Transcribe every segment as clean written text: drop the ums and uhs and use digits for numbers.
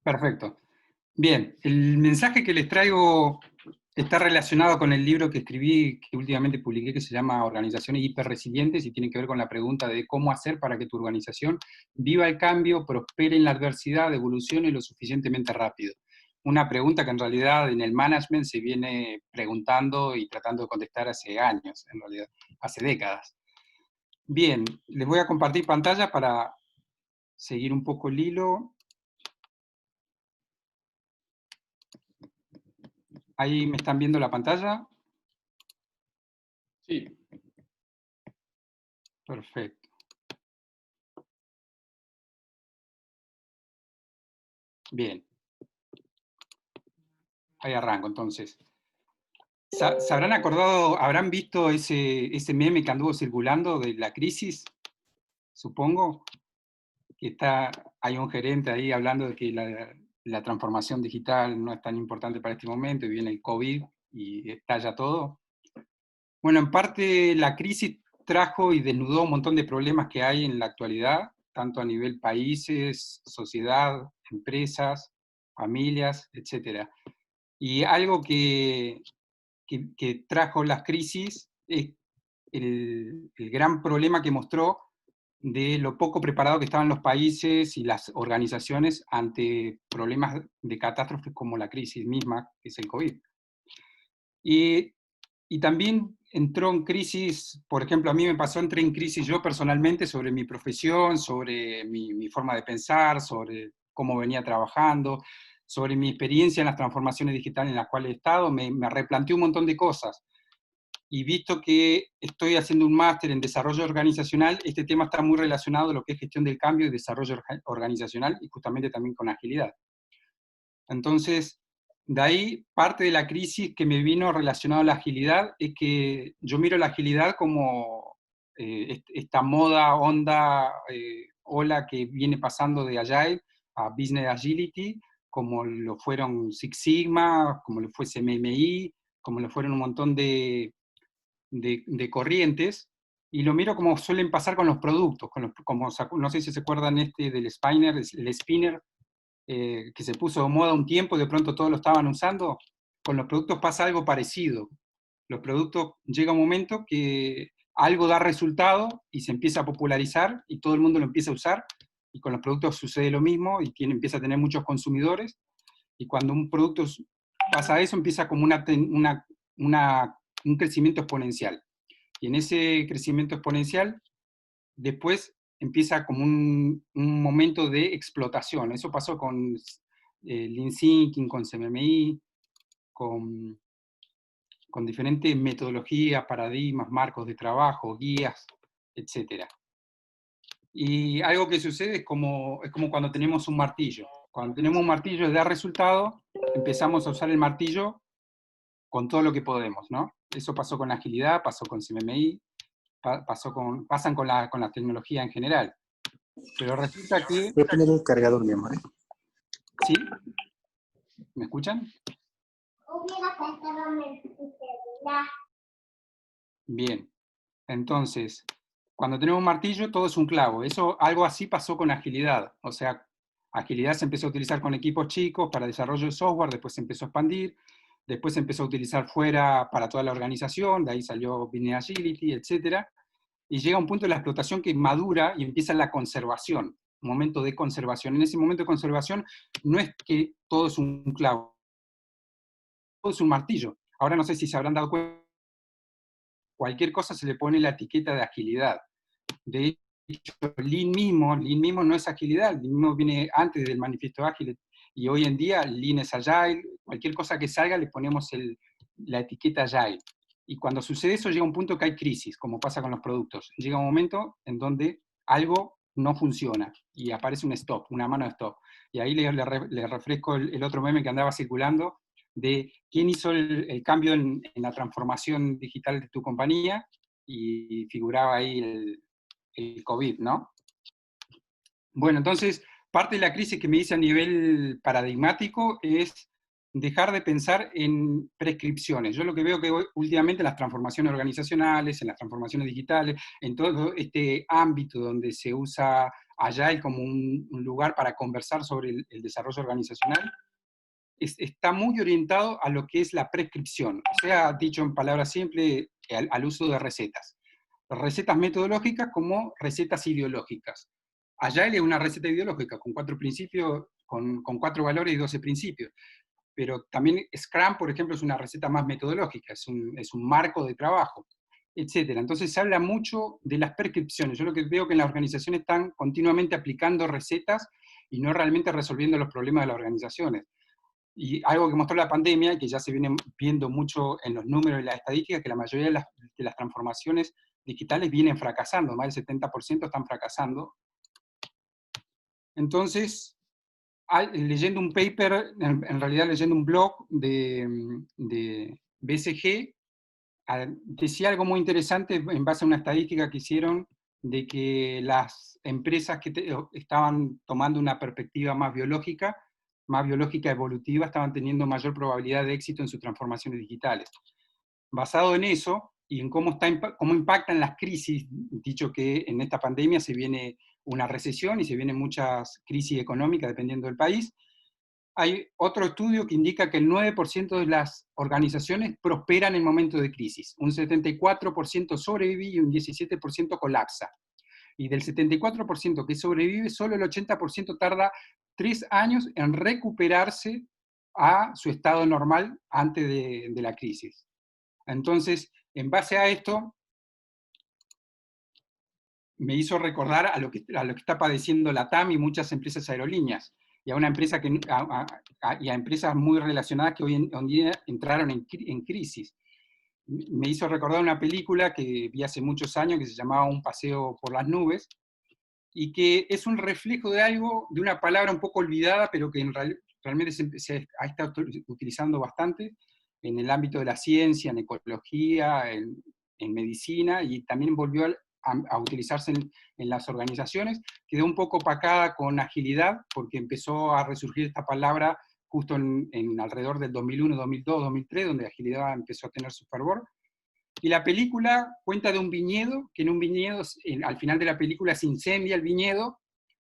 Perfecto. Bien, el mensaje que les traigo está relacionado con el libro que escribí, que últimamente publiqué, que se llama Organizaciones Hiperresilientes, y tiene que ver con la pregunta de cómo hacer para que tu organización viva el cambio, prospere en la adversidad, evolucione lo suficientemente rápido. Una pregunta que en realidad en el management se viene preguntando y tratando de contestar hace años, en realidad, hace décadas. Bien, les voy a compartir pantalla para seguir un poco el hilo. ¿Ahí me están viendo la pantalla? Sí. Perfecto. Bien. Ahí arranco, entonces. ¿Se habrán acordado, habrán visto ese meme que anduvo circulando de la crisis? Supongo que hay un gerente ahí hablando de que la transformación digital no es tan importante para este momento, y viene el COVID y estalla todo. Bueno, en parte la crisis trajo y desnudó un montón de problemas que hay en la actualidad, tanto a nivel países, sociedad, empresas, familias, etc. Y algo que trajo las crisis es el gran problema que mostró de lo poco preparado que estaban los países y las organizaciones ante problemas de catástrofes como la crisis misma, que es el COVID. Y también entró en crisis, por ejemplo, a mí me pasó, entré en crisis yo personalmente sobre mi profesión, sobre mi forma de pensar, sobre cómo venía trabajando, sobre mi experiencia en las transformaciones digitales en las cuales he estado, me replanteé un montón de cosas. Y visto que estoy haciendo un máster en desarrollo organizacional, este tema está muy relacionado a lo que es gestión del cambio y desarrollo organizacional, y justamente también con agilidad. Entonces, de ahí parte de la crisis que me vino relacionado a la agilidad es que yo miro la agilidad como esta moda, onda, ola que viene pasando de Agile a Business Agility, como lo fueron Six Sigma, como lo fue CMMI, como lo fueron un montón de corrientes, y lo miro como suelen pasar con los productos, como no sé si se acuerdan del Spinner, el Spinner, que se puso de moda un tiempo y de pronto todos lo estaban usando. Con los productos pasa algo parecido. Los productos, llega un momento que algo da resultado y se empieza a popularizar y todo el mundo lo empieza a usar, y con los productos sucede lo mismo y empieza a tener muchos consumidores, y cuando un producto pasa eso empieza como un crecimiento exponencial. Y en ese crecimiento exponencial después empieza como un momento de explotación. Eso pasó con Lean Thinking, con CMMI, con diferentes metodologías, paradigmas, marcos de trabajo, guías, etc. Y algo que sucede es como cuando tenemos un martillo. Cuando tenemos un martillo y da resultado, empezamos a usar el martillo con todo lo que podemos, ¿no? Eso pasó con agilidad, pasó con CMMI, pasan con la tecnología en general. Pero resulta que... Voy a poner un cargador, mi amor. ¿Sí? ¿Me escuchan? Bien. Entonces, cuando tenemos un martillo, todo es un clavo. Algo así pasó con agilidad. O sea, agilidad se empezó a utilizar con equipos chicos para desarrollo de software, después se empezó a expandir, después se empezó a utilizar fuera para toda la organización, de ahí salió Business Agility, etc. Y llega un punto de la explotación que madura y empieza la conservación, un momento de conservación. En ese momento de conservación no es que todo es un clavo, todo es un martillo. Ahora no sé si se habrán dado cuenta, cualquier cosa se le pone la etiqueta de agilidad. De hecho, Lean mismo no es agilidad, Lean mismo viene antes del manifiesto ágil, y hoy en día Lean es Agile, cualquier cosa que salga le ponemos la etiqueta Agile. Y cuando sucede eso llega un punto que hay crisis, como pasa con los productos. Llega un momento en donde algo no funciona y aparece un stop, una mano de stop. Y ahí le refresco el otro meme que andaba circulando de quién hizo el cambio en la transformación digital de tu compañía, y figuraba ahí el COVID, ¿no? Bueno, entonces, parte de la crisis que me dice a nivel paradigmático es dejar de pensar en prescripciones. Yo lo que veo que últimamente en las transformaciones organizacionales, en las transformaciones digitales, en todo este ámbito donde se usa Agile como un lugar para conversar sobre el desarrollo organizacional, está muy orientado a lo que es la prescripción, o sea, dicho en palabras simples, al uso de recetas. Recetas metodológicas como recetas ideológicas. Agile es una receta ideológica con 4 principios, con 4 valores y 12 principios. Pero también Scrum, por ejemplo, es una receta más metodológica, es un marco de trabajo, etcétera. Entonces se habla mucho de las prescripciones. Yo lo que veo que en las organizaciones están continuamente aplicando recetas y no realmente resolviendo los problemas de las organizaciones. Y algo que mostró la pandemia, y que ya se viene viendo mucho en los números y las estadísticas, que la mayoría de las transformaciones digitales vienen fracasando, más del 70% están fracasando. Entonces, leyendo un paper, en realidad leyendo un blog de BCG, decía algo muy interesante en base a una estadística que hicieron de que las empresas que estaban tomando una perspectiva más biológica evolutiva, estaban teniendo mayor probabilidad de éxito en sus transformaciones digitales. Basado en eso, y en cómo impactan las crisis, dicho que en esta pandemia se viene una recesión y se vienen muchas crisis económicas dependiendo del país, hay otro estudio que indica que el 9% de las organizaciones prosperan en momentos de crisis, un 74% sobrevive y un 17% colapsa. Y del 74% que sobrevive, solo el 80% tarda 3 años en recuperarse a su estado normal antes de la crisis. Entonces, en base a esto, me hizo recordar a lo que está padeciendo la TAM y muchas empresas aerolíneas, y a una empresa y a empresas muy relacionadas que hoy en día entraron en crisis. Me hizo recordar una película que vi hace muchos años que se llamaba Un paseo por las nubes, y que es un reflejo de algo, de una palabra un poco olvidada, pero que realmente se ha estado utilizando bastante en el ámbito de la ciencia, en ecología, en medicina, y también volvió a utilizarse en las organizaciones. Quedó un poco opacada con agilidad, porque empezó a resurgir esta palabra justo en alrededor del 2001, 2002, 2003, donde agilidad empezó a tener su fervor. Y la película cuenta de un viñedo, que en un viñedo, al final de la película se incendia el viñedo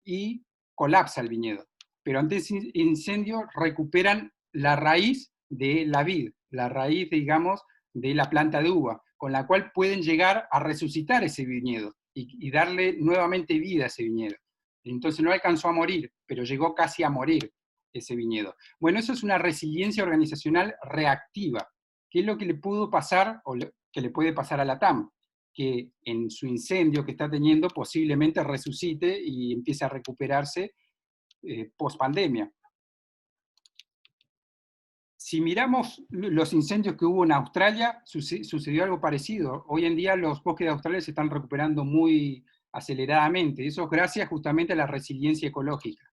y colapsa el viñedo. Pero ante ese incendio recuperan la raíz de la vid, la raíz, digamos, de la planta de uva, con la cual pueden llegar a resucitar ese viñedo y darle nuevamente vida a ese viñedo. Entonces no alcanzó a morir, pero llegó casi a morir ese viñedo. Bueno, eso es una resiliencia organizacional reactiva. ¿Qué es lo que le pudo pasar o que le puede pasar a la TAM? Que en su incendio que está teniendo posiblemente resucite y empiece a recuperarse post pandemia. Si miramos los incendios que hubo en Australia, sucedió algo parecido. Hoy en día los bosques de Australia se están recuperando muy aceleradamente. Eso es gracias justamente a la resiliencia ecológica.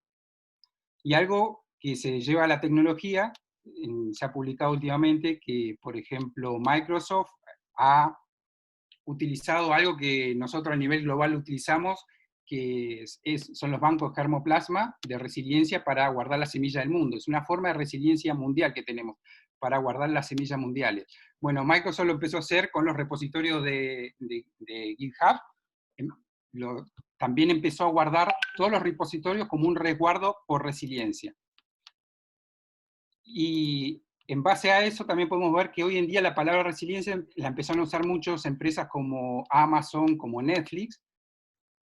Y algo que se lleva a la tecnología, se ha publicado últimamente que, por ejemplo, Microsoft ha utilizado algo que nosotros a nivel global utilizamos, que son los bancos germoplasma de resiliencia para guardar la semilla del mundo. Es una forma de resiliencia mundial que tenemos para guardar las semillas mundiales. Bueno, Microsoft lo empezó a hacer con los repositorios de GitHub. También empezó a guardar todos los repositorios como un resguardo por resiliencia. Y en base a eso también podemos ver que hoy en día la palabra resiliencia la empezaron a usar muchas empresas como Amazon, como Netflix,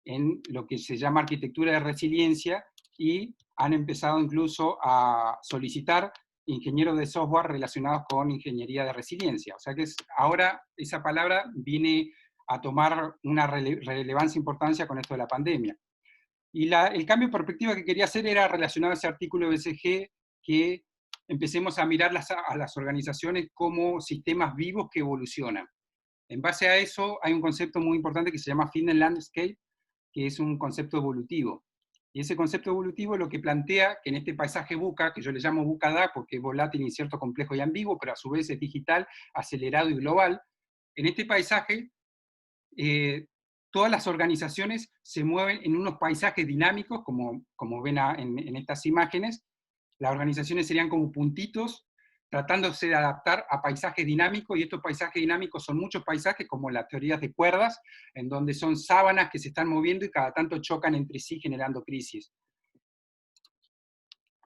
en lo que se llama arquitectura de resiliencia, y han empezado incluso a solicitar ingenieros de software relacionados con ingeniería de resiliencia. O sea que ahora esa palabra viene a tomar una relevancia e importancia con esto de la pandemia. Y el cambio de perspectiva que quería hacer era relacionado a ese artículo de BCG, que empecemos a mirar a las organizaciones como sistemas vivos que evolucionan. En base a eso hay un concepto muy importante que se llama Fitness Landscape, que es un concepto evolutivo. Y ese concepto evolutivo lo que plantea que en este paisaje VUCA, que yo le llamo VUCA-DA porque es volátil, incierto, complejo y ambiguo, pero a su vez es digital, acelerado y global, en este paisaje todas las organizaciones se mueven en unos paisajes dinámicos, como ven en estas imágenes. Las organizaciones serían como puntitos tratándose de adaptar a paisajes dinámicos, y estos paisajes dinámicos son muchos paisajes, como las teorías de cuerdas, en donde son sábanas que se están moviendo y cada tanto chocan entre sí generando crisis.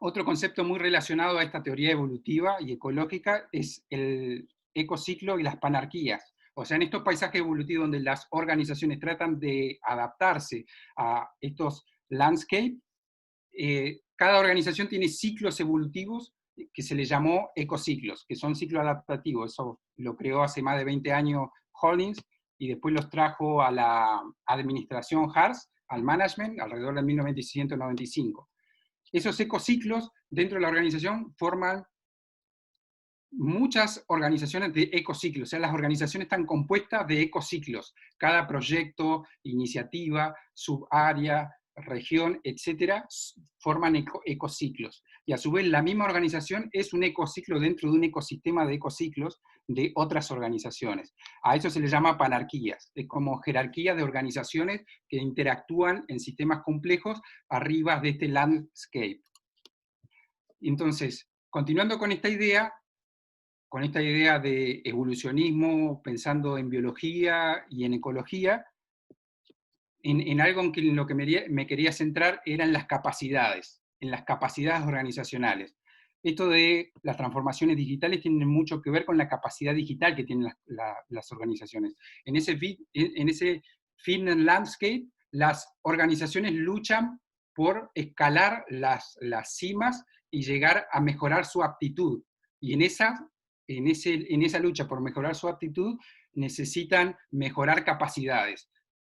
Otro concepto muy relacionado a esta teoría evolutiva y ecológica es el ecociclo y las panarquías. O sea, en estos paisajes evolutivos donde las organizaciones tratan de adaptarse a estos landscapes, cada organización tiene ciclos evolutivos que se le llamó ecociclos, que son ciclos adaptativos. Eso lo creó hace más de 20 años Hollins, y después los trajo a la administración Hartz, al management, alrededor de 1995. Esos ecociclos dentro de la organización forman muchas organizaciones de ecociclos, o sea, las organizaciones están compuestas de ecociclos. Cada proyecto, iniciativa, subárea, región, etcétera, forman ecociclos. Y a su vez la misma organización es un ecociclo dentro de un ecosistema de ecociclos de otras organizaciones. A eso se le llama panarquías. Es como jerarquía de organizaciones que interactúan en sistemas complejos arriba de este landscape. Entonces, continuando con esta idea de evolucionismo, pensando en biología y en ecología, en algo en lo que me quería centrar era en las capacidades organizacionales. Esto de las transformaciones digitales tiene mucho que ver con la capacidad digital que tienen las organizaciones. En ese fitness landscape, las organizaciones luchan por escalar las cimas y llegar a mejorar su aptitud. Y en esa lucha por mejorar su aptitud necesitan mejorar capacidades.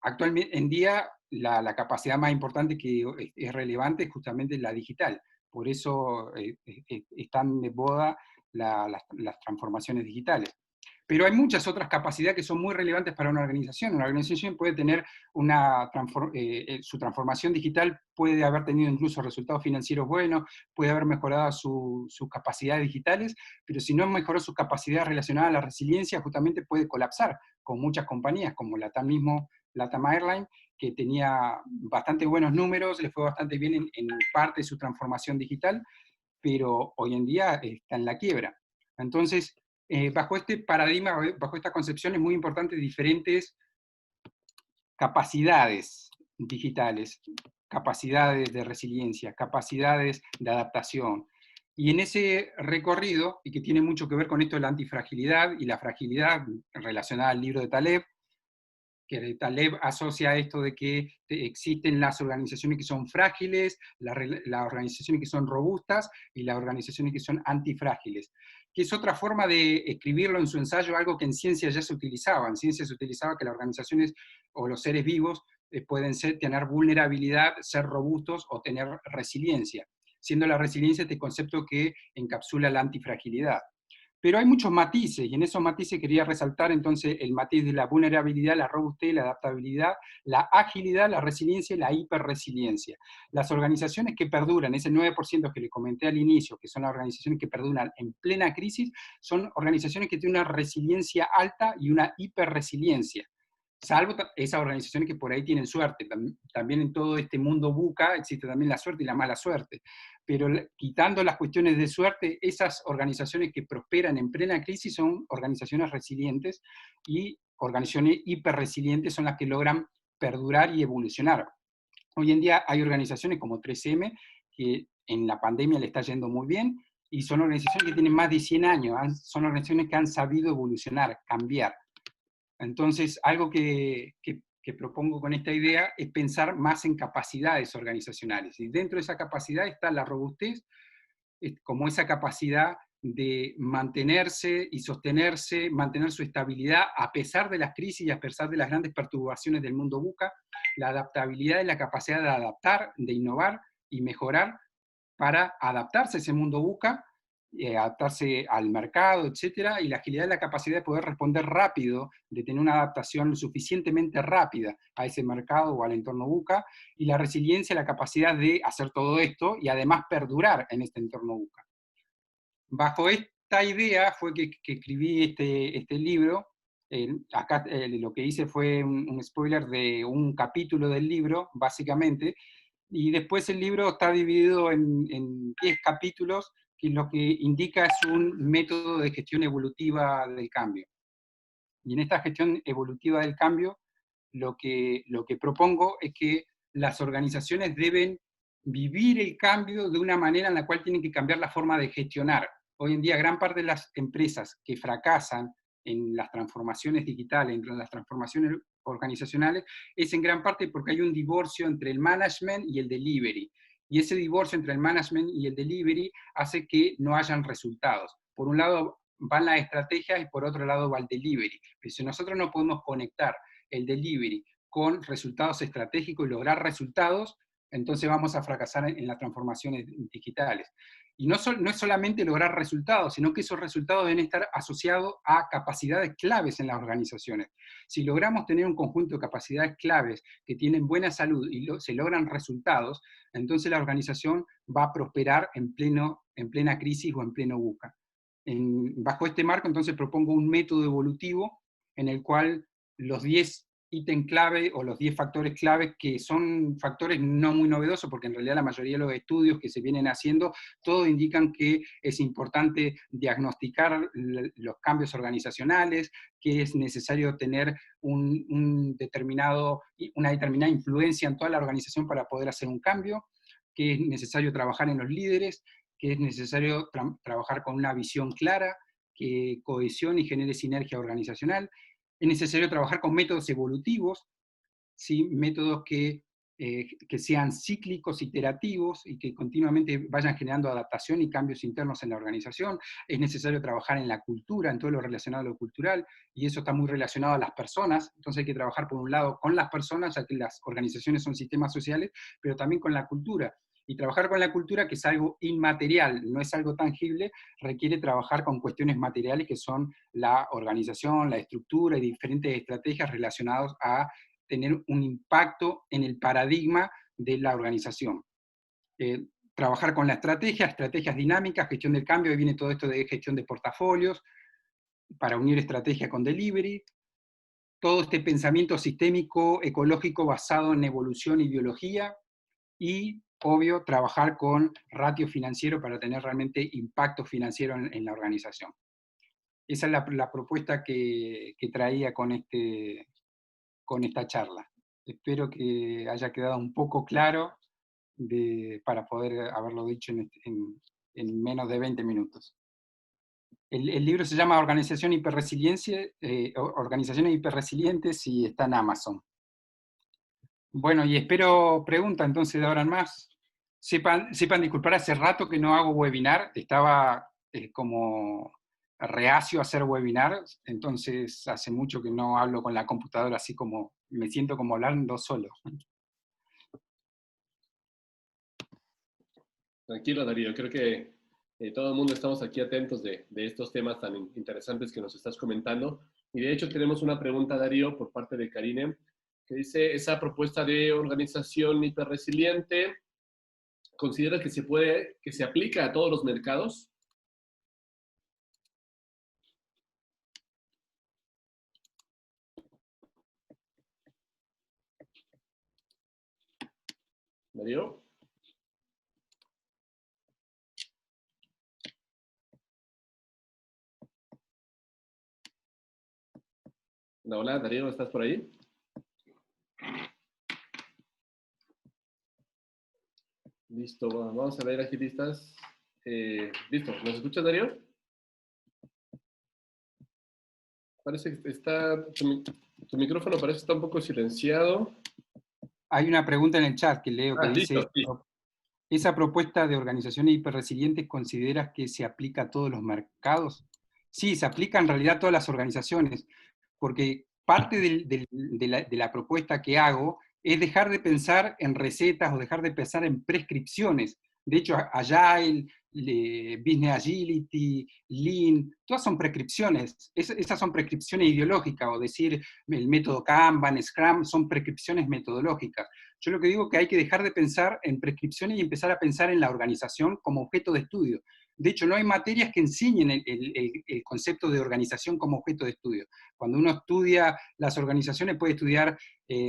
Actualmente, en día, la capacidad más importante que es relevante es justamente la digital. Por eso están de moda las transformaciones digitales. Pero hay muchas otras capacidades que son muy relevantes para una organización. Una organización puede tener su transformación digital, puede haber tenido incluso resultados financieros buenos, puede haber mejorado sus capacidades digitales, pero si no mejoró sus capacidades relacionadas a la resiliencia, justamente puede colapsar, con muchas compañías, como LATAM Airlines, que tenía bastante buenos números, le fue bastante bien en parte de su transformación digital, pero hoy en día está en la quiebra. Entonces, bajo este paradigma, bajo esta concepción, es muy importante diferentes capacidades digitales, capacidades de resiliencia, capacidades de adaptación. Y en ese recorrido, y que tiene mucho que ver con esto de la antifragilidad y la fragilidad relacionada al libro de Taleb, que Taleb asocia esto de que existen las organizaciones que son frágiles, las organizaciones que son robustas y las organizaciones que son antifrágiles, que es otra forma de escribirlo en su ensayo, algo que en ciencia ya se utilizaba. En ciencia se utilizaba que las organizaciones o los seres vivos pueden tener vulnerabilidad, ser robustos o tener resiliencia, siendo la resiliencia este concepto que encapsula la antifragilidad. Pero hay muchos matices, y en esos matices quería resaltar entonces el matiz de la vulnerabilidad, la robustez, la adaptabilidad, la agilidad, la resiliencia y la hiperresiliencia. Las organizaciones que perduran, ese 9% que le comenté al inicio, que son las organizaciones que perduran en plena crisis, son organizaciones que tienen una resiliencia alta y una hiperresiliencia. Salvo esas organizaciones que por ahí tienen suerte. También en todo este mundo VUCA existe también la suerte y la mala suerte. Pero quitando las cuestiones de suerte, esas organizaciones que prosperan en plena crisis son organizaciones resilientes, y organizaciones hiperresilientes son las que logran perdurar y evolucionar. Hoy en día hay organizaciones como 3M que en la pandemia le está yendo muy bien, y son organizaciones que tienen más de 100 años, son organizaciones que han sabido evolucionar, cambiar. Entonces, algo que propongo con esta idea es pensar más en capacidades organizacionales. Y dentro de esa capacidad está la robustez, como esa capacidad de mantenerse y sostenerse, mantener su estabilidad a pesar de las crisis y a pesar de las grandes perturbaciones del mundo VUCA, la adaptabilidad y la capacidad de adaptar, de innovar y mejorar para adaptarse a ese mundo VUCA, adaptarse al mercado, etcétera, y la agilidad es la capacidad de poder responder rápido, de tener una adaptación suficientemente rápida a ese mercado o al entorno VUCA, y la resiliencia, la capacidad de hacer todo esto y además perdurar en este entorno VUCA. Bajo esta idea fue que escribí este libro. Acá lo que hice fue un spoiler de un capítulo del libro, básicamente, y después el libro está dividido en 10 capítulos que lo que indica es un método de gestión evolutiva del cambio. Y en esta gestión evolutiva del cambio, lo que propongo es que las organizaciones deben vivir el cambio de una manera en la cual tienen que cambiar la forma de gestionar. Hoy en día, gran parte de las empresas que fracasan en las transformaciones digitales, en las transformaciones organizacionales, es en gran parte porque hay un divorcio entre el management y el delivery. Y ese divorcio entre el management y el delivery hace que no hayan resultados. Por un lado van las estrategias y por otro lado va el delivery. Pero si nosotros no podemos conectar el delivery con resultados estratégicos y lograr resultados, entonces vamos a fracasar en las transformaciones digitales. Y no es solamente lograr resultados, sino que esos resultados deben estar asociados a capacidades claves en las organizaciones. Si logramos tener un conjunto de capacidades claves que tienen buena salud y se logran resultados, entonces la organización va a prosperar en plena crisis o en pleno VUCA. Bajo este marco, entonces propongo un método evolutivo en el cual los 10 ítems clave o los 10 factores clave, que son factores no muy novedosos, porque en realidad la mayoría de los estudios que se vienen haciendo, todos indican que es importante diagnosticar los cambios organizacionales, que es necesario tener una determinada influencia en toda la organización para poder hacer un cambio, que es necesario trabajar en los líderes, que es necesario trabajar con una visión clara, que cohesione y genere sinergia organizacional. Es necesario trabajar con métodos evolutivos, ¿sí? Métodos que sean cíclicos, iterativos, y que continuamente vayan generando adaptación y cambios internos en la organización. Es necesario trabajar en la cultura, en todo lo relacionado a lo cultural, y eso está muy relacionado a las personas. Entonces hay que trabajar por un lado con las personas, ya que las organizaciones son sistemas sociales, pero también con la cultura. Y trabajar con la cultura, que es algo inmaterial, no es algo tangible, requiere trabajar con cuestiones materiales que son la organización, la estructura y diferentes estrategias relacionadas a tener un impacto en el paradigma de la organización. Trabajar con la estrategias dinámicas, gestión del cambio, ahí viene todo esto de gestión de portafolios, para unir estrategia con delivery, todo este pensamiento sistémico, ecológico basado en evolución y biología, y, obvio, trabajar con ratio financiero para tener realmente impacto financiero en la organización. Esa es la propuesta que traía con esta charla. Espero que haya quedado un poco claro para poder haberlo dicho en menos de 20 minutos. El libro se llama Organizaciones Hiperresilientes y está en Amazon. Bueno, y espero preguntas entonces de ahora en más. Sepan disculpar, hace rato que no hago webinar, estaba como reacio a hacer webinar, entonces hace mucho que no hablo con la computadora, así como me siento como hablando solo. Tranquilo, Darío, creo que todo el mundo estamos aquí atentos de estos temas tan interesantes que nos estás comentando. Y de hecho tenemos una pregunta, Darío, por parte de Karine, que dice, esa propuesta de organización hiperresiliente, ¿considera que se aplica a todos los mercados? Darío. Hola, Darío, ¿estás por ahí? Listo, vamos a ver, agilistas. Listo, ¿nos escuchas, Darío? Parece que tu micrófono parece que está un poco silenciado. Hay una pregunta en el chat que leo que dice, listo, sí. ¿esa propuesta de organizaciones hiperresilientes consideras que se aplica a todos los mercados? Sí, se aplica en realidad a todas las organizaciones, porque parte de la propuesta que hago es dejar de pensar en recetas o dejar de pensar en prescripciones. De hecho, Agile, Business Agility, Lean, todas son prescripciones. Esas son prescripciones ideológicas, o decir el método Kanban, Scrum, son prescripciones metodológicas. Yo lo que digo es que hay que dejar de pensar en prescripciones y empezar a pensar en la organización como objeto de estudio. De hecho, no hay materias que enseñen el concepto de organización como objeto de estudio. Cuando uno estudia las organizaciones puede estudiar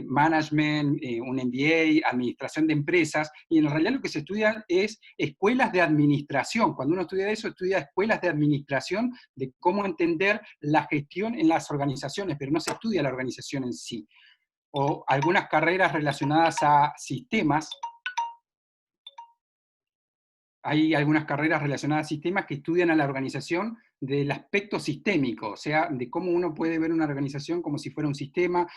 management, un MBA, administración de empresas, y en realidad lo que se estudia es escuelas de administración. Cuando uno estudia eso, estudia escuelas de administración de cómo entender la gestión en las organizaciones, pero no se estudia la organización en sí. O algunas carreras relacionadas a sistemas. Hay algunas carreras relacionadas a sistemas que estudian a la organización del aspecto sistémico, o sea, de cómo uno puede ver una organización como si fuera un sistema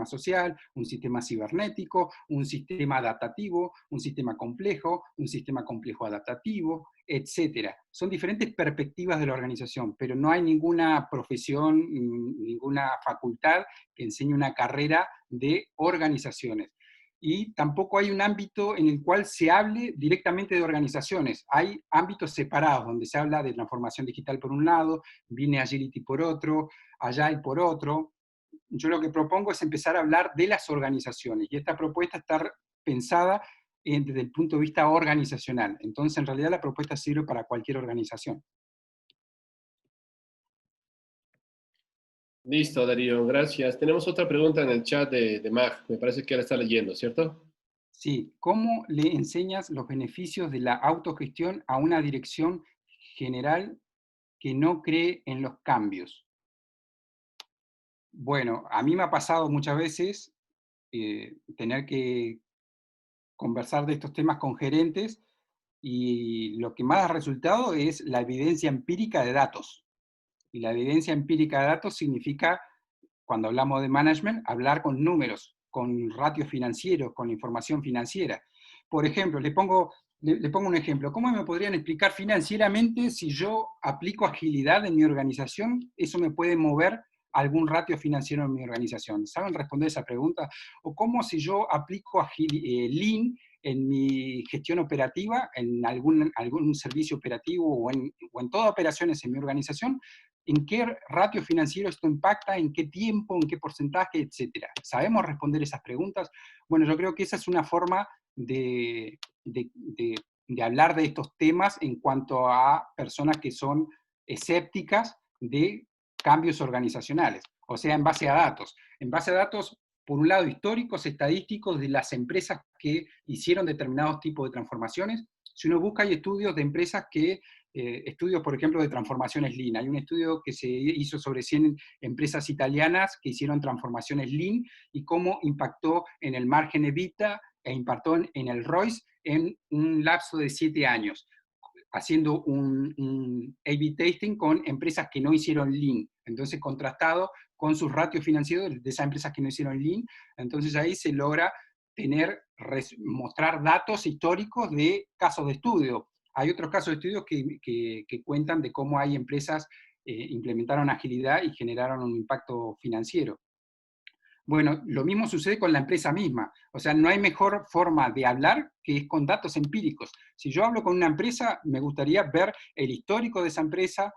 social, un sistema cibernético, un sistema adaptativo, un sistema complejo adaptativo, etc. Son diferentes perspectivas de la organización, pero no hay ninguna profesión, ninguna facultad que enseñe una carrera de organizaciones. Y tampoco hay un ámbito en el cual se hable directamente de organizaciones. Hay ámbitos separados, donde se habla de transformación digital por un lado, Business Agility por otro, Agile por otro. Yo lo que propongo es empezar a hablar de las organizaciones, y esta propuesta está pensada desde el punto de vista organizacional. Entonces, en realidad, la propuesta sirve para cualquier organización. Listo, Darío, gracias. Tenemos otra pregunta en el chat de Mag. Me parece que la está leyendo, ¿cierto? Sí, ¿cómo le enseñas los beneficios de la autogestión a una dirección general que no cree en los cambios? Bueno, a mí me ha pasado muchas veces tener que conversar de estos temas con gerentes, y lo que más ha resultado es la evidencia empírica de datos. Y la evidencia empírica de datos significa, cuando hablamos de management, hablar con números, con ratios financieros, con información financiera. Por ejemplo, le pongo un ejemplo. ¿Cómo me podrían explicar financieramente si yo aplico agilidad en mi organización? Eso me puede mover algún ratio financiero en mi organización. ¿Saben responder esa pregunta? O cómo si yo aplico Lean en mi gestión operativa, en algún servicio operativo o en todas operaciones en mi organización, ¿en qué ratio financiero esto impacta? ¿En qué tiempo? ¿En qué porcentaje? Etcétera. ¿Sabemos responder esas preguntas? Bueno, yo creo que esa es una forma de hablar de estos temas en cuanto a personas que son escépticas de cambios organizacionales, o sea, en base a datos. En base a datos, por un lado, históricos, estadísticos de las empresas que hicieron determinados tipos de transformaciones. Si uno busca, hay estudios de empresas que estudios, por ejemplo, de transformaciones Lean. Hay un estudio que se hizo sobre 100 empresas italianas que hicieron transformaciones Lean y cómo impactó en el margen EBITDA e impactó en el ROIS en un lapso de 7 años, haciendo un A/B testing con empresas que no hicieron Lean. Entonces, contrastado con sus ratios financieros de esas empresas que no hicieron Lean, entonces ahí se logra mostrar datos históricos de casos de estudio. Hay otros casos de estudios que cuentan de cómo hay empresas implementaron agilidad y generaron un impacto financiero. Bueno, lo mismo sucede con la empresa misma. O sea, no hay mejor forma de hablar que es con datos empíricos. Si yo hablo con una empresa, me gustaría ver el histórico de esa empresa,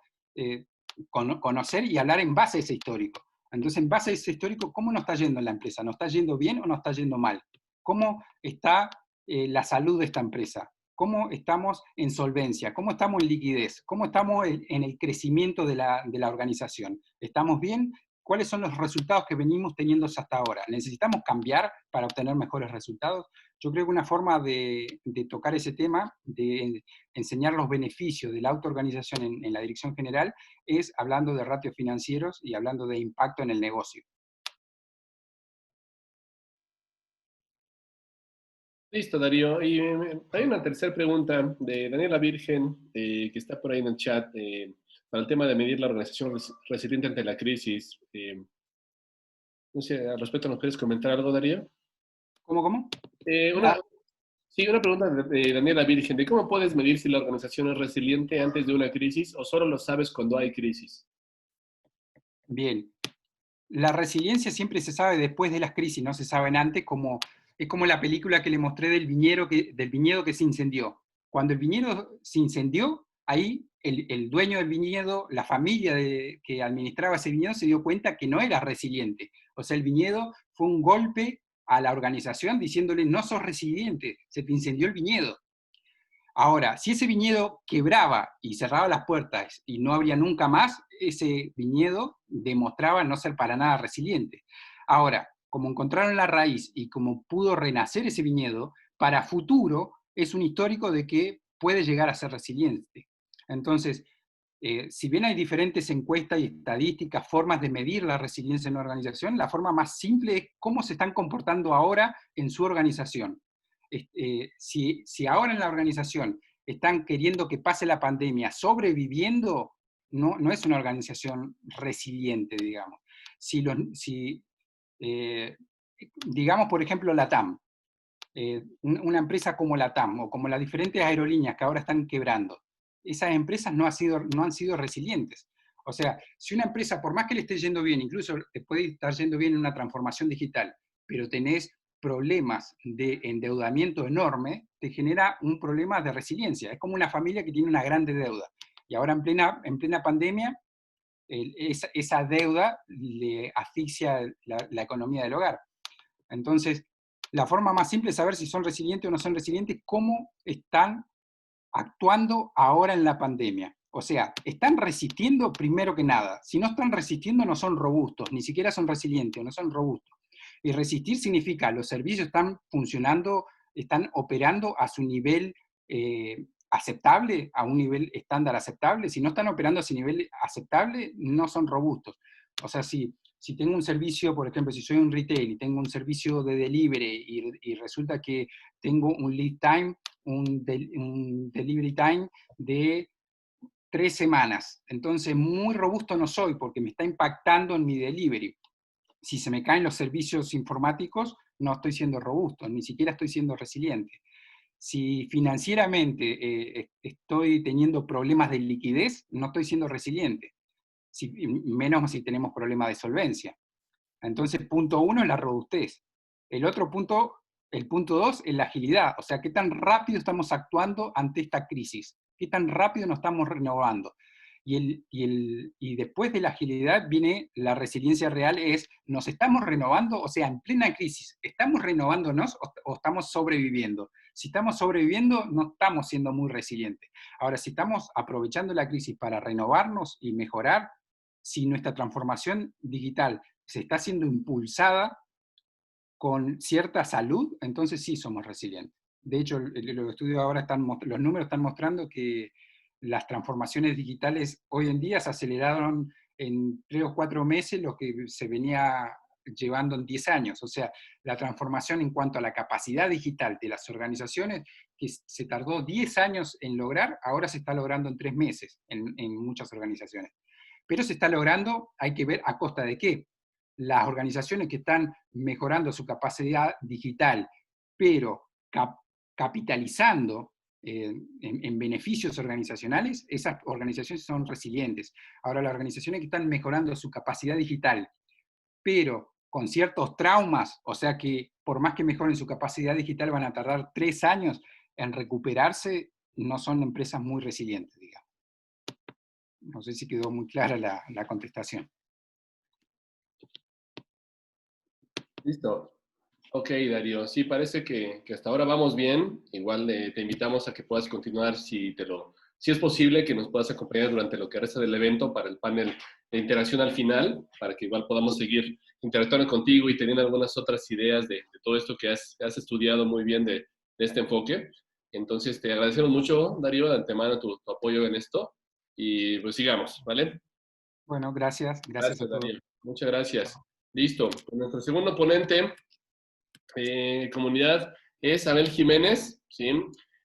conocer y hablar en base a ese histórico. Entonces, en base a ese histórico, ¿cómo nos está yendo en la empresa? ¿Nos está yendo bien o nos está yendo mal? ¿Cómo está la salud de esta empresa? ¿Cómo estamos en solvencia? ¿Cómo estamos en liquidez? ¿Cómo estamos en el crecimiento de la organización? ¿Estamos bien? ¿Cuáles son los resultados que venimos teniendo hasta ahora? ¿Necesitamos cambiar para obtener mejores resultados? Yo creo que una forma de tocar ese tema, de enseñar los beneficios de la autoorganización en la dirección general, es hablando de ratios financieros y hablando de impacto en el negocio. Listo, Darío. Y hay una tercera pregunta de Daniela Virgen, que está por ahí en el chat, para el tema de medir la organización resiliente ante la crisis. No sé, al respecto, ¿nos quieres comentar algo, Darío? ¿Cómo? Una, sí, una pregunta de Daniela Virgen, de cómo puedes medir si la organización es resiliente antes de una crisis o solo lo sabes cuando hay crisis. Bien. La resiliencia siempre se sabe después de las crisis, no se sabe antes, es como la película que le mostré del viñedo que se incendió. Cuando el viñedo se incendió, ahí el dueño del viñedo, la familia que administraba ese viñedo se dio cuenta que no era resiliente. O sea, el viñedo fue un golpe a la organización diciéndole: no sos resiliente, se te incendió el viñedo. Ahora, si ese viñedo quebraba y cerraba las puertas y no habría nunca más, ese viñedo demostraba no ser para nada resiliente. Ahora, como encontraron la raíz y como pudo renacer ese viñedo, para futuro es un histórico de que puede llegar a ser resiliente. Entonces, si bien hay diferentes encuestas y estadísticas, formas de medir la resiliencia en una organización, la forma más simple es cómo se están comportando ahora en su organización. Si ahora en la organización están queriendo que pase la pandemia sobreviviendo, no es una organización resiliente, digamos. Si eh, digamos, por ejemplo, la TAM, una empresa como la TAM o como las diferentes aerolíneas que ahora están quebrando, esas empresas no han sido resilientes. O sea, si una empresa, por más que le esté yendo bien, incluso te puede estar yendo bien en una transformación digital, pero tenés problemas de endeudamiento enorme, te genera un problema de resiliencia. Es como una familia que tiene una grande deuda. Y ahora en plena pandemia, esa deuda le asfixia la economía del hogar. Entonces, la forma más simple de saber si son resilientes o no son resilientes, cómo están actuando ahora en la pandemia. O sea, están resistiendo primero que nada. Si no están resistiendo, no son robustos, ni siquiera son resilientes, no son robustos. Y resistir significa los servicios están funcionando, están operando a su nivel aceptable, a un nivel estándar aceptable. Si no están operando a ese nivel aceptable, no son robustos. O sea, si tengo un servicio, por ejemplo, si soy un retail y tengo un servicio de delivery y resulta que tengo un lead time, un delivery time de 3 semanas. Entonces, muy robusto no soy porque me está impactando en mi delivery. Si se me caen los servicios informáticos, no estoy siendo robusto, ni siquiera estoy siendo resiliente. Si financieramente estoy teniendo problemas de liquidez, no estoy siendo resiliente, menos si tenemos problemas de solvencia. Entonces, punto uno es la robustez. El otro punto, el punto dos, es la agilidad. O sea, qué tan rápido estamos actuando ante esta crisis, qué tan rápido nos estamos renovando. Y después de la agilidad viene la resiliencia real, es, ¿nos estamos renovando? O sea, en plena crisis, ¿estamos renovándonos o estamos sobreviviendo? Si estamos sobreviviendo, no estamos siendo muy resilientes. Ahora, si estamos aprovechando la crisis para renovarnos y mejorar, si nuestra transformación digital se está siendo impulsada con cierta salud, entonces sí somos resilientes. De hecho, los estudios ahora los números están mostrando que las transformaciones digitales hoy en día se aceleraron en 3 o 4 meses lo que se venía llevando en 10 años. O sea, la transformación en cuanto a la capacidad digital de las organizaciones, que se tardó 10 años en lograr, ahora se está logrando en 3 meses en muchas organizaciones. Pero se está logrando, hay que ver a costa de qué. Las organizaciones que están mejorando su capacidad digital, pero capitalizando en beneficios organizacionales, esas organizaciones son resilientes. Ahora, las organizaciones que están mejorando su capacidad digital, pero con ciertos traumas, o sea que por más que mejoren su capacidad digital van a tardar 3 años en recuperarse, no son empresas muy resilientes, digamos. No sé si quedó muy clara la contestación. Listo. Ok, Darío. Sí, parece que hasta ahora vamos bien. Igual te invitamos a que puedas continuar si es posible, que nos puedas acompañar durante lo que resta del evento para el panel de interacción al final, para que igual podamos seguir interactuando contigo y teniendo algunas otras ideas de todo esto que has estudiado muy bien de este enfoque. Entonces, te agradecemos mucho, Darío, de antemano tu apoyo en esto y pues sigamos, ¿vale? Bueno, gracias a Gracias, todos. Darío. Muchas gracias. Listo. Pues nuestro segundo ponente comunidad es Abel Jiménez, ¿sí?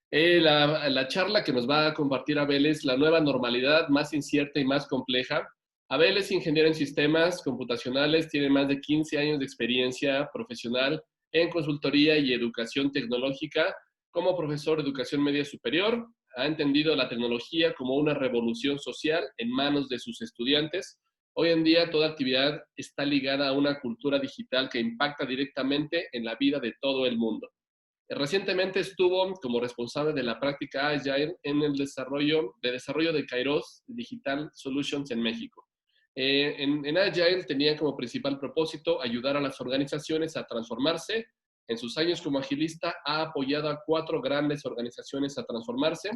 La charla que nos va a compartir Abel es la nueva normalidad más incierta y más compleja. Abel es ingeniero en sistemas computacionales, tiene más de 15 años de experiencia profesional en consultoría y educación tecnológica. Como profesor de educación media superior, ha entendido la tecnología como una revolución social en manos de sus estudiantes. Hoy en día toda actividad está ligada a una cultura digital que impacta directamente en la vida de todo el mundo. Recientemente estuvo como responsable de la práctica Agile en el desarrollo de Kairos Digital Solutions en México. En Agile tenía como principal propósito ayudar a las organizaciones a transformarse en sus años como agilista, ha apoyado a 4 grandes organizaciones a transformarse,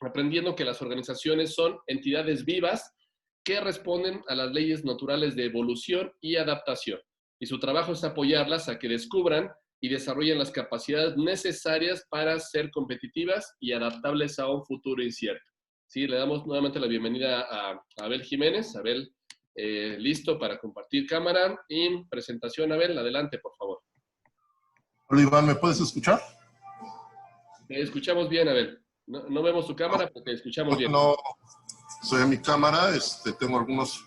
aprendiendo que las organizaciones son entidades vivas que responden a las leyes naturales de evolución y adaptación. Y su trabajo es apoyarlas a que descubran y desarrollen las capacidades necesarias para ser competitivas y adaptables a un futuro incierto. Sí, le damos nuevamente la bienvenida a Abel Jiménez. Abel, listo para compartir cámara y presentación. Abel, adelante, por favor. Hola, Iván, ¿me puedes escuchar? Te escuchamos bien, Abel. No vemos tu cámara, pero te escuchamos bien. No, soy en mi cámara, tengo algunos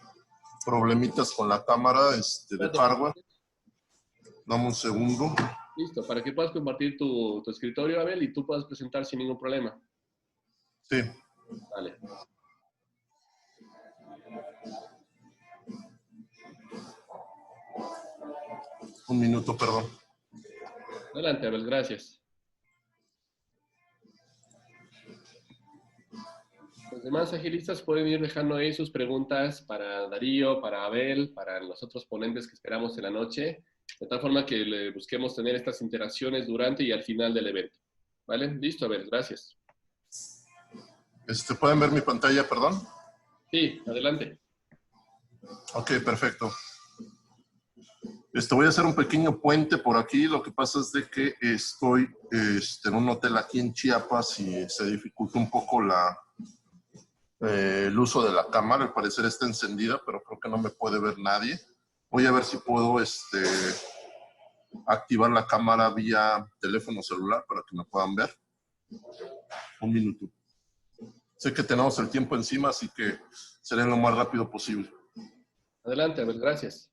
problemitas con la cámara de hardware. Dame un segundo. Listo, para que puedas compartir tu escritorio, Abel, y tú puedas presentar sin ningún problema. Sí. Vale. Un minuto, perdón. Adelante, Abel, gracias. Los demás agilistas pueden ir dejando ahí sus preguntas para Darío, para Abel, para los otros ponentes que esperamos en la noche, de tal forma que le busquemos tener estas interacciones durante y al final del evento. ¿Vale? Listo, Abel, gracias. ¿Pueden ver mi pantalla, perdón? Sí, adelante. Ok, perfecto. Voy a hacer un pequeño puente por aquí. Lo que pasa es de que estoy en un hotel aquí en Chiapas y se dificulta un poco el uso de la cámara. Al parecer está encendida, pero creo que no me puede ver nadie. Voy a ver si puedo activar la cámara vía teléfono celular para que me puedan ver. Un minuto. Sé que tenemos el tiempo encima, así que seré lo más rápido posible. Adelante, Abel, gracias.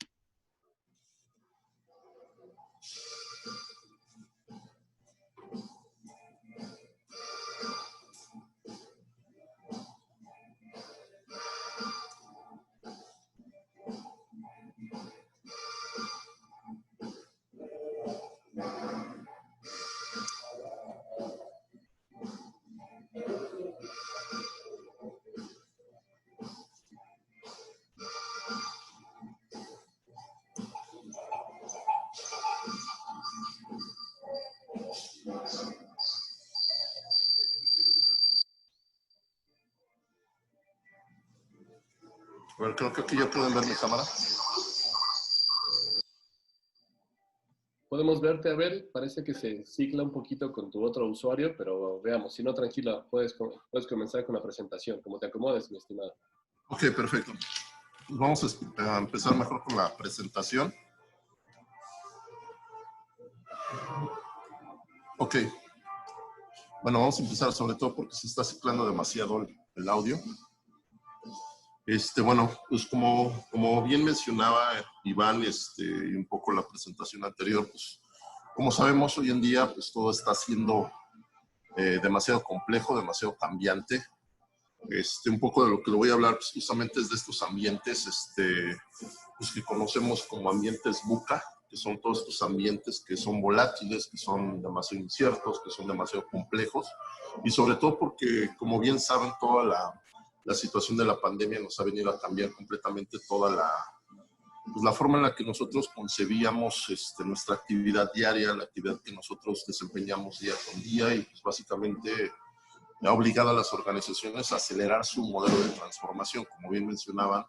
A ver, creo que aquí ya pueden ver mi cámara. Podemos verte, Abel. Parece que se cicla un poquito con tu otro usuario, pero veamos. Si no, tranquila, puedes comenzar con la presentación, como te acomodes, mi estimado. Ok, perfecto. Pues vamos a empezar mejor con la presentación. Ok. Bueno, vamos a empezar sobre todo porque se está ciclando demasiado el audio. Bueno, pues como bien mencionaba Iván, y un poco la presentación anterior, pues como sabemos hoy en día, pues todo está siendo demasiado complejo, demasiado cambiante. Un poco de lo que le voy a hablar pues, justamente es de estos ambientes pues, que conocemos como ambientes VUCA, que son todos estos ambientes que son volátiles, que son demasiado inciertos, que son demasiado complejos, y sobre todo porque, como bien saben, toda la situación de la pandemia nos ha venido a cambiar completamente toda la forma en la que nosotros concebíamos nuestra actividad diaria, la actividad que nosotros desempeñamos día con día, y pues básicamente ha obligado a las organizaciones a acelerar su modelo de transformación. Como bien mencionaban,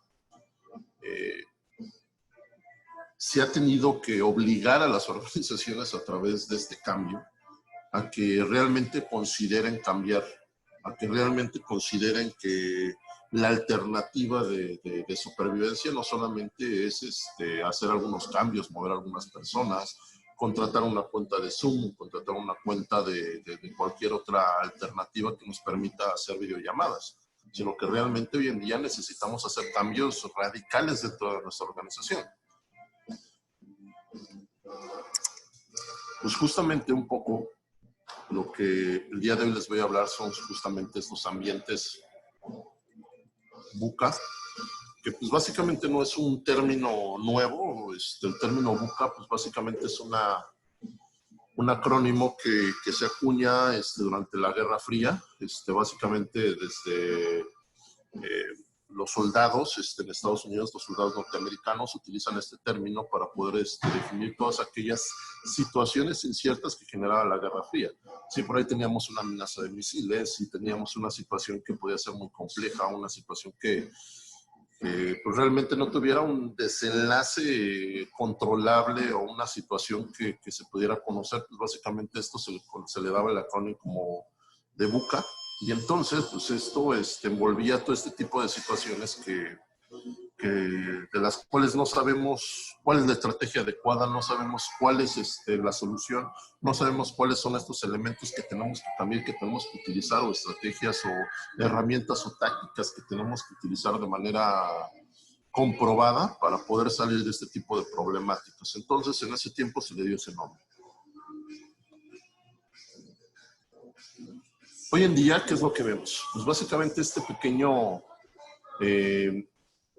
se ha tenido que obligar a las organizaciones a través de este cambio a que realmente consideren cambiar, a que realmente consideren que la alternativa de supervivencia no solamente es hacer algunos cambios, mover a algunas personas, contratar una cuenta de Zoom, contratar una cuenta de cualquier otra alternativa que nos permita hacer videollamadas, sino que realmente hoy en día necesitamos hacer cambios radicales dentro de nuestra organización. Pues justamente un poco lo que el día de hoy les voy a hablar son justamente estos ambientes VUCA, que pues básicamente no es un término nuevo. El término VUCA pues básicamente es un acrónimo que se acuña durante la Guerra Fría, básicamente desde los soldados en Estados Unidos, los soldados norteamericanos utilizan este término para poder definir todas aquellas situaciones inciertas que generaba la Guerra Fría. Si por ahí teníamos una amenaza de misiles, si teníamos una situación que podía ser muy compleja, una situación que pues realmente no tuviera un desenlace controlable o una situación que se pudiera conocer, pues básicamente esto se le daba el acrónimo como de BUCA. Y entonces, pues esto envolvía todo este tipo de situaciones de las cuales no sabemos cuál es la estrategia adecuada, no sabemos cuál es la solución, no sabemos cuáles son estos elementos que tenemos que utilizar, o estrategias o herramientas o tácticas que tenemos que utilizar de manera comprobada para poder salir de este tipo de problemáticas. Entonces, en ese tiempo se le dio ese nombre. Hoy en día, ¿qué es lo que vemos? Pues básicamente este pequeño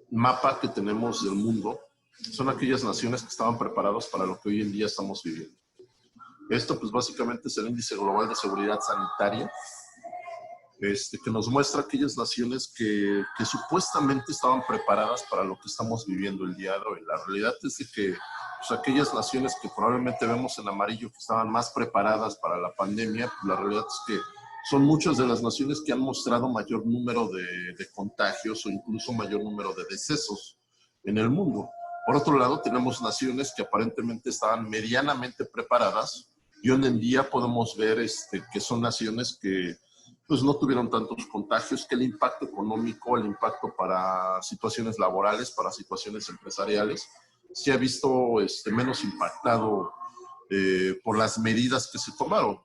mapa que tenemos del mundo son aquellas naciones que estaban preparadas para lo que hoy en día estamos viviendo. Esto pues básicamente es el Índice Global de Seguridad Sanitaria, que nos muestra aquellas naciones que supuestamente estaban preparadas para lo que estamos viviendo el día de hoy. La realidad es de que pues, aquellas naciones que probablemente vemos en amarillo que estaban más preparadas para la pandemia, pues, la realidad es que son muchas de las naciones que han mostrado mayor número de contagios o incluso mayor número de decesos en el mundo. Por otro lado, tenemos naciones que aparentemente estaban medianamente preparadas y hoy en día podemos ver que son naciones que pues, no tuvieron tantos contagios, que el impacto económico, el impacto para situaciones laborales, para situaciones empresariales, se ha visto menos impactado por las medidas que se tomaron.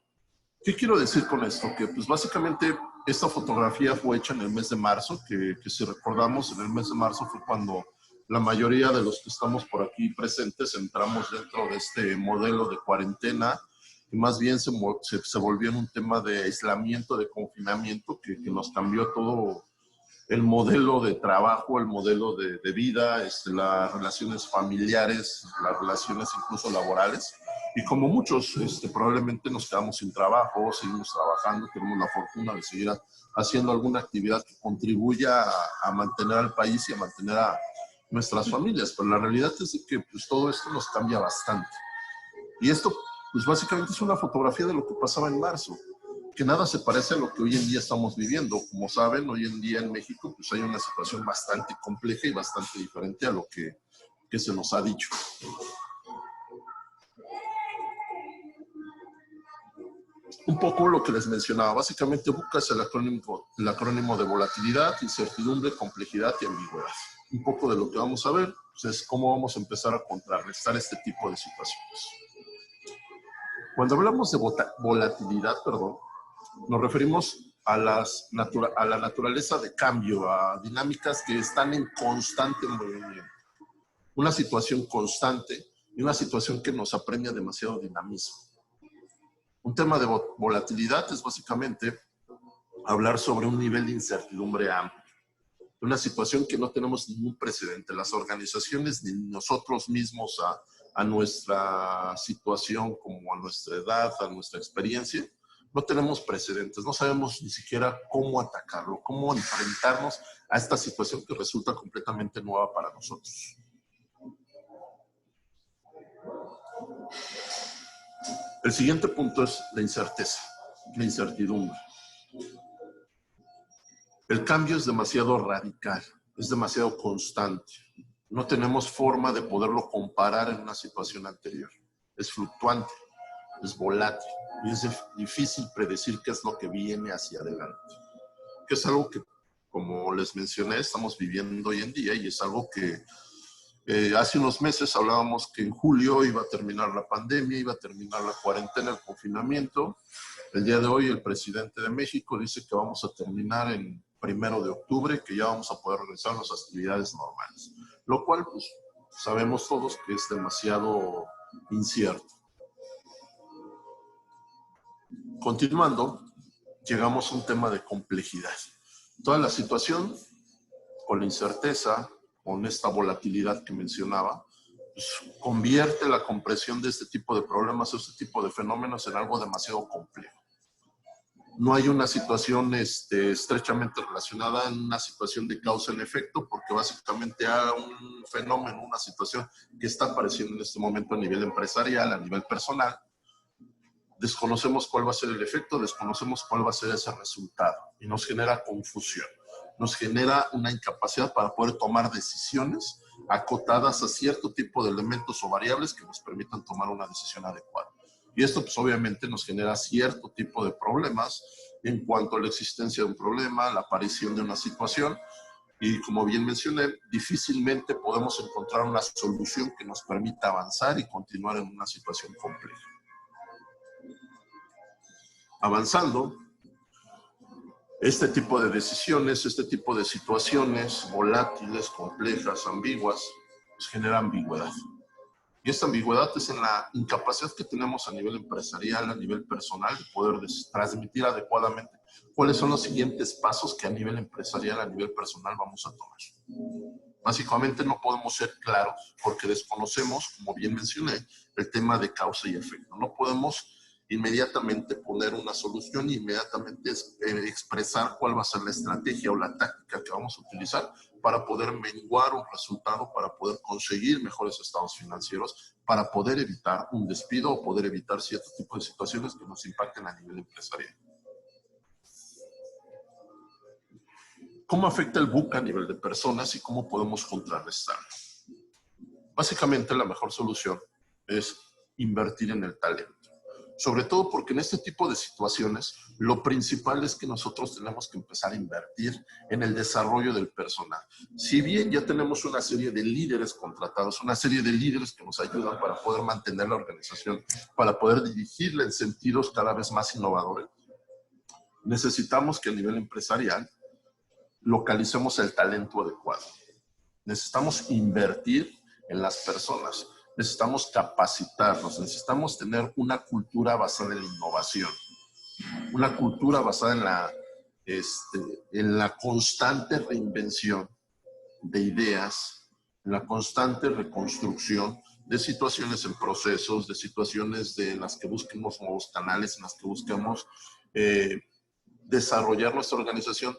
¿Qué quiero decir con esto? Que pues básicamente esta fotografía fue hecha en el mes de marzo, que si recordamos, en el mes de marzo fue cuando la mayoría de los que estamos por aquí presentes entramos dentro de este modelo de cuarentena, y más bien se volvió en un tema de aislamiento, de confinamiento, que nos cambió todo el modelo de trabajo, el modelo de vida, las relaciones familiares, las relaciones incluso laborales. Y como muchos, probablemente nos quedamos sin trabajo, seguimos trabajando, tenemos la fortuna de seguir haciendo alguna actividad que contribuya a mantener al país y a mantener a nuestras familias. Pero la realidad es que pues, todo esto nos cambia bastante. Y esto, pues básicamente es una fotografía de lo que pasaba en marzo, que nada se parece a lo que hoy en día estamos viviendo. Como saben, hoy en día en México pues hay una situación bastante compleja y bastante diferente a lo que se nos ha dicho. Un poco lo que les mencionaba, básicamente BUCA es el acrónimo de volatilidad, incertidumbre, complejidad y ambigüedad. Un poco de lo que vamos a ver pues, es cómo vamos a empezar a contrarrestar este tipo de situaciones. Cuando hablamos de volatilidad, nos referimos a la naturaleza de cambio, a dinámicas que están en constante movimiento. Una situación constante y una situación que nos apremia demasiado dinamismo. Un tema de volatilidad es básicamente hablar sobre un nivel de incertidumbre amplio. Una situación que no tenemos ningún precedente. Las organizaciones ni nosotros mismos a nuestra situación, como a nuestra edad, a nuestra experiencia, no tenemos precedentes. No sabemos ni siquiera cómo atacarlo, cómo enfrentarnos a esta situación que resulta completamente nueva para nosotros. El siguiente punto es la incerteza, la incertidumbre. El cambio es demasiado radical, es demasiado constante. No tenemos forma de poderlo comparar en una situación anterior. Es fluctuante, es volátil y es difícil predecir qué es lo que viene hacia adelante. Que es algo que, como les mencioné, estamos viviendo hoy en día y es algo que hace unos meses hablábamos que en julio iba a terminar la pandemia, iba a terminar la cuarentena, el confinamiento. El día de hoy el presidente de México dice que vamos a terminar en 1 de octubre, que ya vamos a poder regresar a nuestras actividades normales. Lo cual, pues, sabemos todos que es demasiado incierto. Continuando, llegamos a un tema de complejidad. Toda la situación, con la incerteza, con esta volatilidad que mencionaba, pues, convierte la compresión de este tipo de problemas o este tipo de fenómenos en algo demasiado complejo. No hay una situación estrechamente relacionada en una situación de causa en efecto, porque básicamente hay un fenómeno, una situación que está apareciendo en este momento a nivel empresarial, a nivel personal. Desconocemos cuál va a ser el efecto, desconocemos cuál va a ser ese resultado y nos genera confusión, nos genera una incapacidad para poder tomar decisiones acotadas a cierto tipo de elementos o variables que nos permitan tomar una decisión adecuada. Y esto pues obviamente nos genera cierto tipo de problemas en cuanto a la existencia de un problema, la aparición de una situación y como bien mencioné, difícilmente podemos encontrar una solución que nos permita avanzar y continuar en una situación compleja. Avanzando, este tipo de decisiones, este tipo de situaciones volátiles, complejas, ambiguas, pues genera ambigüedad. Y esta ambigüedad es en la incapacidad que tenemos a nivel empresarial, a nivel personal, de poder transmitir adecuadamente cuáles son los siguientes pasos que a nivel empresarial, a nivel personal vamos a tomar. Básicamente no podemos ser claros porque desconocemos, como bien mencioné, el tema de causa y efecto. No podemos inmediatamente poner una solución y inmediatamente expresar cuál va a ser la estrategia o la táctica que vamos a utilizar para poder menguar un resultado, para poder conseguir mejores estados financieros, para poder evitar un despido o poder evitar cierto tipo de situaciones que nos impacten a nivel empresarial. ¿Cómo afecta el VUCA a nivel de personas y cómo podemos contrarrestarlo? Básicamente la mejor solución es invertir en el talento. Sobre todo porque en este tipo de situaciones, lo principal es que nosotros tenemos que empezar a invertir en el desarrollo del personal. Si bien ya tenemos una serie de líderes contratados, una serie de líderes que nos ayudan para poder mantener la organización, para poder dirigirla en sentidos cada vez más innovadores, necesitamos que a nivel empresarial localicemos el talento adecuado. Necesitamos invertir en las personas. Necesitamos capacitarnos, necesitamos tener una cultura basada en la innovación, una cultura basada en la constante reinvención de ideas, en la constante reconstrucción de situaciones en procesos, de situaciones en las que busquemos nuevos canales, en las que busquemos desarrollar nuestra organización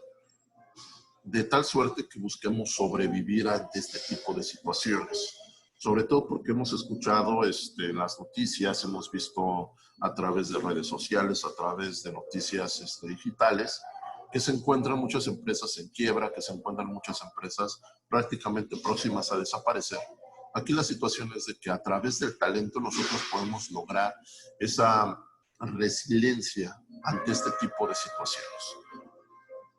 de tal suerte que busquemos sobrevivir ante este tipo de situaciones. Sobre todo porque hemos escuchado en las noticias, hemos visto a través de redes sociales, a través de noticias digitales, que se encuentran muchas empresas en quiebra, que se encuentran muchas empresas prácticamente próximas a desaparecer. Aquí la situación es de que a través del talento nosotros podemos lograr esa resiliencia ante este tipo de situaciones.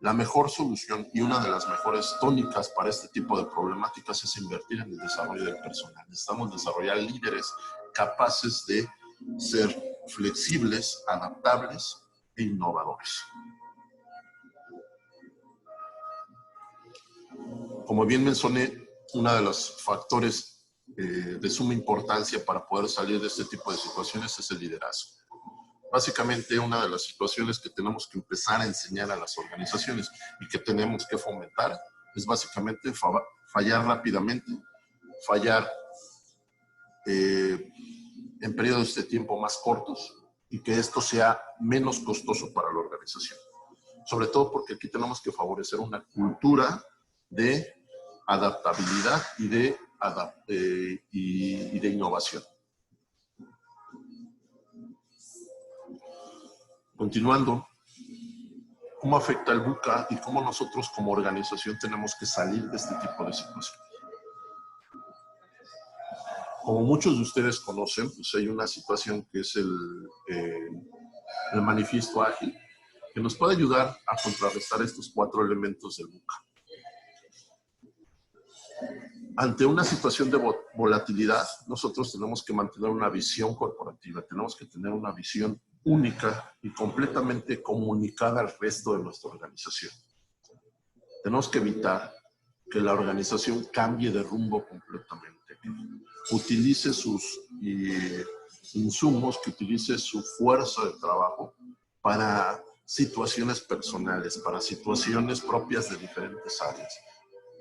La mejor solución y una de las mejores tónicas para este tipo de problemáticas es invertir en el desarrollo del personal. Necesitamos desarrollar líderes capaces de ser flexibles, adaptables e innovadores. Como bien mencioné, uno de los factores de suma importancia para poder salir de este tipo de situaciones es el liderazgo. Básicamente, una de las situaciones que tenemos que empezar a enseñar a las organizaciones y que tenemos que fomentar es básicamente fallar rápidamente, fallar en periodos de tiempo más cortos y que esto sea menos costoso para la organización. Sobre todo porque aquí tenemos que favorecer una cultura de adaptabilidad y de innovación. Continuando, ¿cómo afecta el VUCA y cómo nosotros como organización tenemos que salir de este tipo de situación? Como muchos de ustedes conocen, pues hay una situación que es el manifiesto ágil, que nos puede ayudar a contrarrestar estos 4 elementos del VUCA. Ante una situación de volatilidad, nosotros tenemos que mantener una visión corporativa, tenemos que tener una visión única y completamente comunicada al resto de nuestra organización. Tenemos que evitar que la organización cambie de rumbo completamente, que utilice sus insumos, que utilice su fuerza de trabajo para situaciones personales, para situaciones propias de diferentes áreas.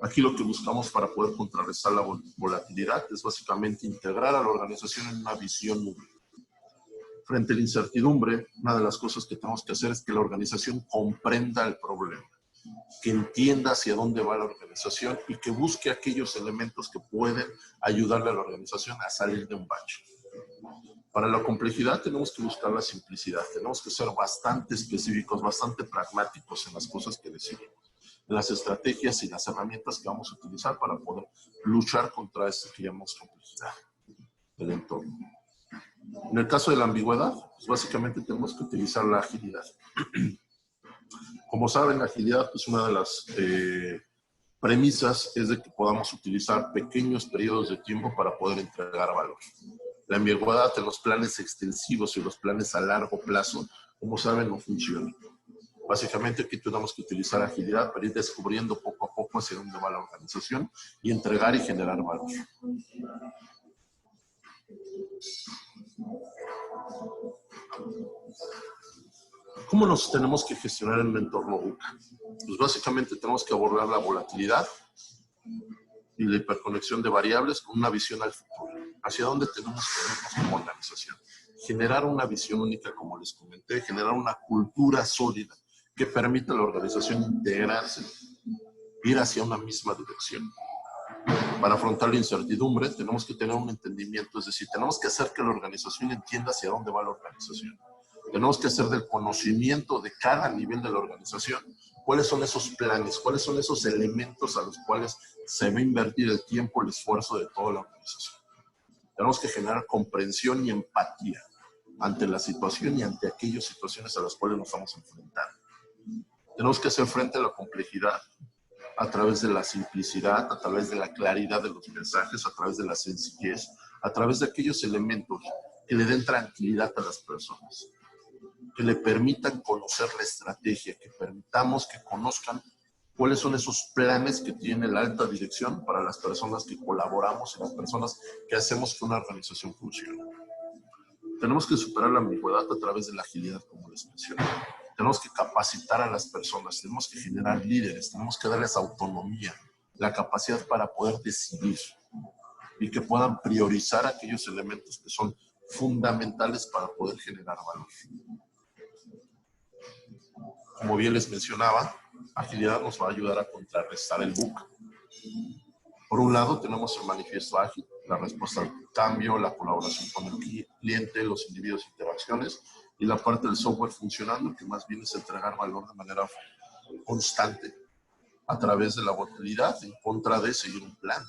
Aquí lo que buscamos para poder contrarrestar la volatilidad es básicamente integrar a la organización en una visión única. Frente a la incertidumbre, una de las cosas que tenemos que hacer es que la organización comprenda el problema, que entienda hacia dónde va la organización y que busque aquellos elementos que pueden ayudarle a la organización a salir de un bache. Para la complejidad tenemos que buscar la simplicidad, tenemos que ser bastante específicos, bastante pragmáticos en las cosas que decimos, en las estrategias y las herramientas que vamos a utilizar para poder luchar contra esto que llamamos complejidad del entorno. En el caso de la ambigüedad, pues básicamente tenemos que utilizar la agilidad. Como saben, la agilidad es una de las premisas, es de que podamos utilizar pequeños periodos de tiempo para poder entregar valor. La ambigüedad en los planes extensivos y los planes a largo plazo, como saben, no funciona. Básicamente aquí tenemos que utilizar agilidad para ir descubriendo poco a poco hacia dónde va la organización y entregar y generar valor. ¿Cómo nos tenemos que gestionar en el entorno VUCA? Pues básicamente tenemos que abordar la volatilidad y la hiperconexión de variables con una visión al futuro. ¿Hacia dónde tenemos que irnos como organización? Generar una visión única, como les comenté, generar una cultura sólida que permita a la organización integrarse, ir hacia una misma dirección. Para afrontar la incertidumbre tenemos que tener un entendimiento, es decir, tenemos que hacer que la organización entienda hacia dónde va la organización. Tenemos que hacer del conocimiento de cada nivel de la organización cuáles son esos planes, cuáles son esos elementos a los cuales se va a invertir el tiempo, el esfuerzo de toda la organización. Tenemos que generar comprensión y empatía ante la situación y ante aquellas situaciones a las cuales nos vamos a enfrentar. Tenemos que hacer frente a la complejidad a través de la simplicidad, a través de la claridad de los mensajes, a través de la sencillez, a través de aquellos elementos que le den tranquilidad a las personas, que le permitan conocer la estrategia, que permitamos que conozcan cuáles son esos planes que tiene la alta dirección para las personas que colaboramos y las personas que hacemos que una organización funcione. Tenemos que superar la ambigüedad a través de la agilidad, como les mencioné. Tenemos que capacitar a las personas, tenemos que generar líderes, tenemos que darles autonomía, la capacidad para poder decidir y que puedan priorizar aquellos elementos que son fundamentales para poder generar valor. Como bien les mencionaba, agilidad nos va a ayudar a contrarrestar el VUCA. Por un lado, tenemos el manifiesto ágil, la respuesta al cambio, la colaboración con el cliente, los individuos e interacciones, y la parte del software funcionando, que más bien es entregar valor de manera constante a través de la volatilidad en contra de seguir un plan.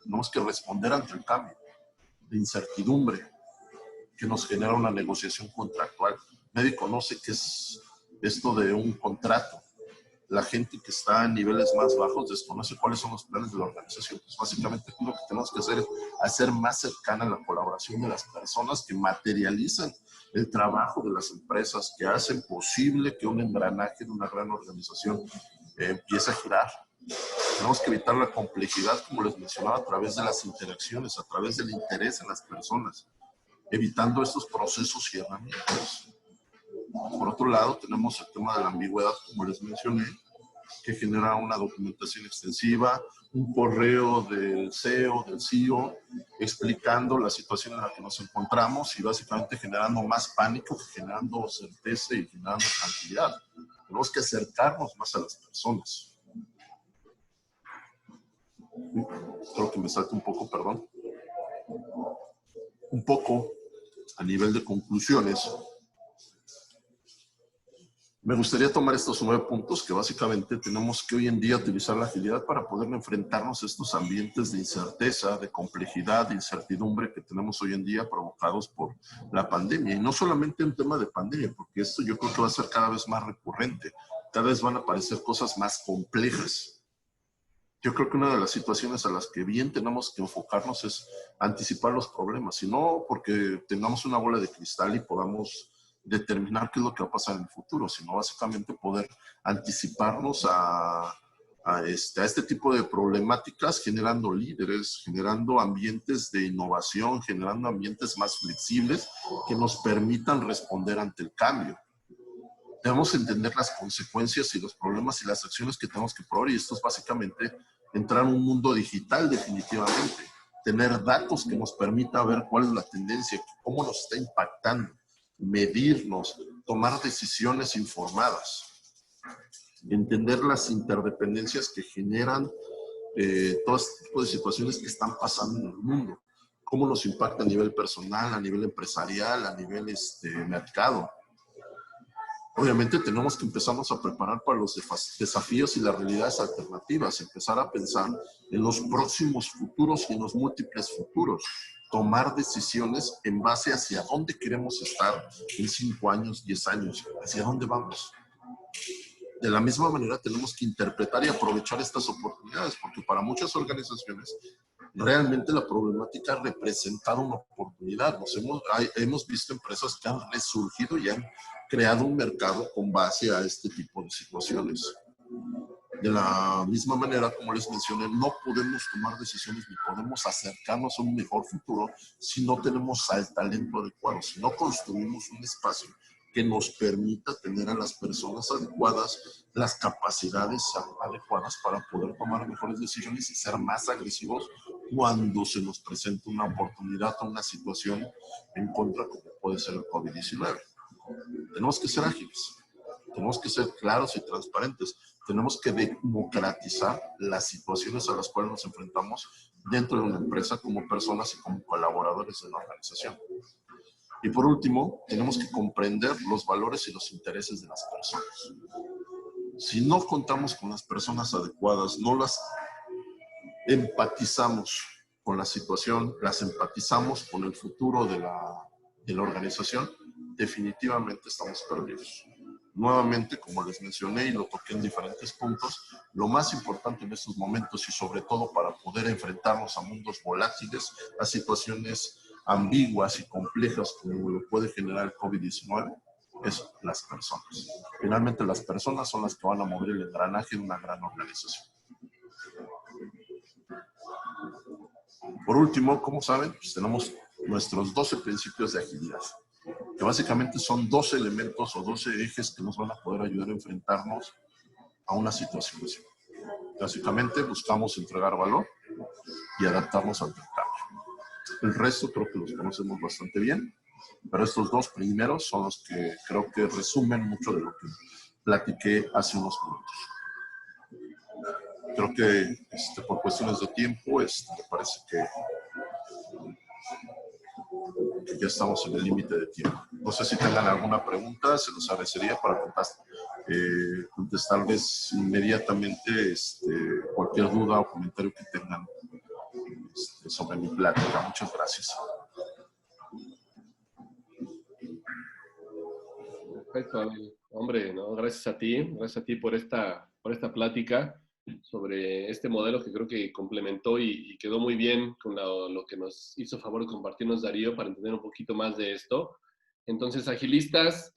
Tenemos que responder ante el cambio, de incertidumbre, que nos genera una negociación contractual. Nadie conoce qué es esto de un contrato. La gente que está en niveles más bajos desconoce cuáles son los planes de la organización. Pues básicamente lo que tenemos que hacer es hacer más cercana la colaboración de las personas que materializan el trabajo de las empresas, que hacen posible que un engranaje de una gran organización empiece a girar. Tenemos que evitar la complejidad, como les mencionaba, a través de las interacciones, a través del interés en las personas, evitando estos procesos y herramientas. Por otro lado, tenemos el tema de la ambigüedad, como les mencioné, que genera una documentación extensiva, un correo del CEO, del CEO, explicando la situación en la que nos encontramos y básicamente generando más pánico, generando certeza y generando tranquilidad. Tenemos que acercarnos más a las personas. Creo que me salta un poco, perdón. Un poco a nivel de conclusiones. Me gustaría tomar estos 9 puntos que básicamente tenemos que hoy en día utilizar la agilidad para poder enfrentarnos a estos ambientes de incerteza, de complejidad, de incertidumbre que tenemos hoy en día provocados por la pandemia. Y no solamente un tema de pandemia, porque esto yo creo que va a ser cada vez más recurrente. Cada vez van a aparecer cosas más complejas. Yo creo que una de las situaciones a las que bien tenemos que enfocarnos es anticipar los problemas, y no porque tengamos una bola de cristal y podamos determinar qué es lo que va a pasar en el futuro, sino básicamente poder anticiparnos a este tipo de problemáticas, generando líderes, generando ambientes de innovación, generando ambientes más flexibles que nos permitan responder ante el cambio. Debemos entender las consecuencias y los problemas y las acciones que tenemos que probar, y esto es básicamente entrar en un mundo digital definitivamente, tener datos que nos permita ver cuál es la tendencia, cómo nos está impactando. medirnos, tomar decisiones informadas, entender las interdependencias que generan todo este tipo de situaciones que están pasando en el mundo, cómo nos impacta a nivel personal, a nivel empresarial, a nivel mercado. Obviamente tenemos que empezarnos a preparar para los desafíos y las realidades alternativas, empezar a pensar en los próximos futuros y en los múltiples futuros, tomar decisiones en base hacia dónde queremos estar en 5 años, 10 años, hacia dónde vamos. De la misma manera tenemos que interpretar y aprovechar estas oportunidades, porque para muchas organizaciones realmente la problemática ha representado una oportunidad. Hemos visto empresas que han resurgido y han creado un mercado con base a este tipo de situaciones. De la misma manera, como les mencioné, no podemos tomar decisiones ni podemos acercarnos a un mejor futuro si no tenemos al talento adecuado, si no construimos un espacio que nos permita tener a las personas adecuadas, las capacidades adecuadas para poder tomar mejores decisiones y ser más agresivos cuando se nos presenta una oportunidad o una situación en contra, como puede ser el COVID-19. Tenemos que ser ágiles, tenemos que ser claros y transparentes, tenemos que democratizar las situaciones a las cuales nos enfrentamos dentro de una empresa como personas y como colaboradores de la organización. Y por último, tenemos que comprender los valores y los intereses de las personas. Si no contamos con las personas adecuadas, no las empatizamos con la situación, las empatizamos con el futuro de la organización, definitivamente estamos perdidos. Nuevamente, como les mencioné y lo toqué en diferentes puntos, lo más importante en estos momentos y sobre todo para poder enfrentarnos a mundos volátiles, a situaciones ambiguas y complejas como lo puede generar el COVID-19, es las personas. Finalmente, las personas son las que van a mover el engranaje de una gran organización. Por último, como saben, pues tenemos nuestros 12 principios de agilidad, que básicamente son 12 elementos o 12 ejes que nos van a poder ayudar a enfrentarnos a una situación así. Básicamente buscamos entregar valor y adaptarnos al mercado. El resto creo que los conocemos bastante bien, pero estos 2 primeros son los que creo que resumen mucho de lo que platiqué hace unos minutos. Creo que por cuestiones de tiempo, me parece que ya estamos en el límite de tiempo. No sé si tengan alguna pregunta, se los agradecería para contestarles inmediatamente cualquier duda o comentario que tengan sobre mi plática. Muchas gracias. Perfecto, Abel. Hombre, ¿no? Gracias a ti por esta plática sobre este modelo que creo que complementó y quedó muy bien con lo que nos hizo favor de compartirnos Darío para entender un poquito más de esto. Entonces, agilistas,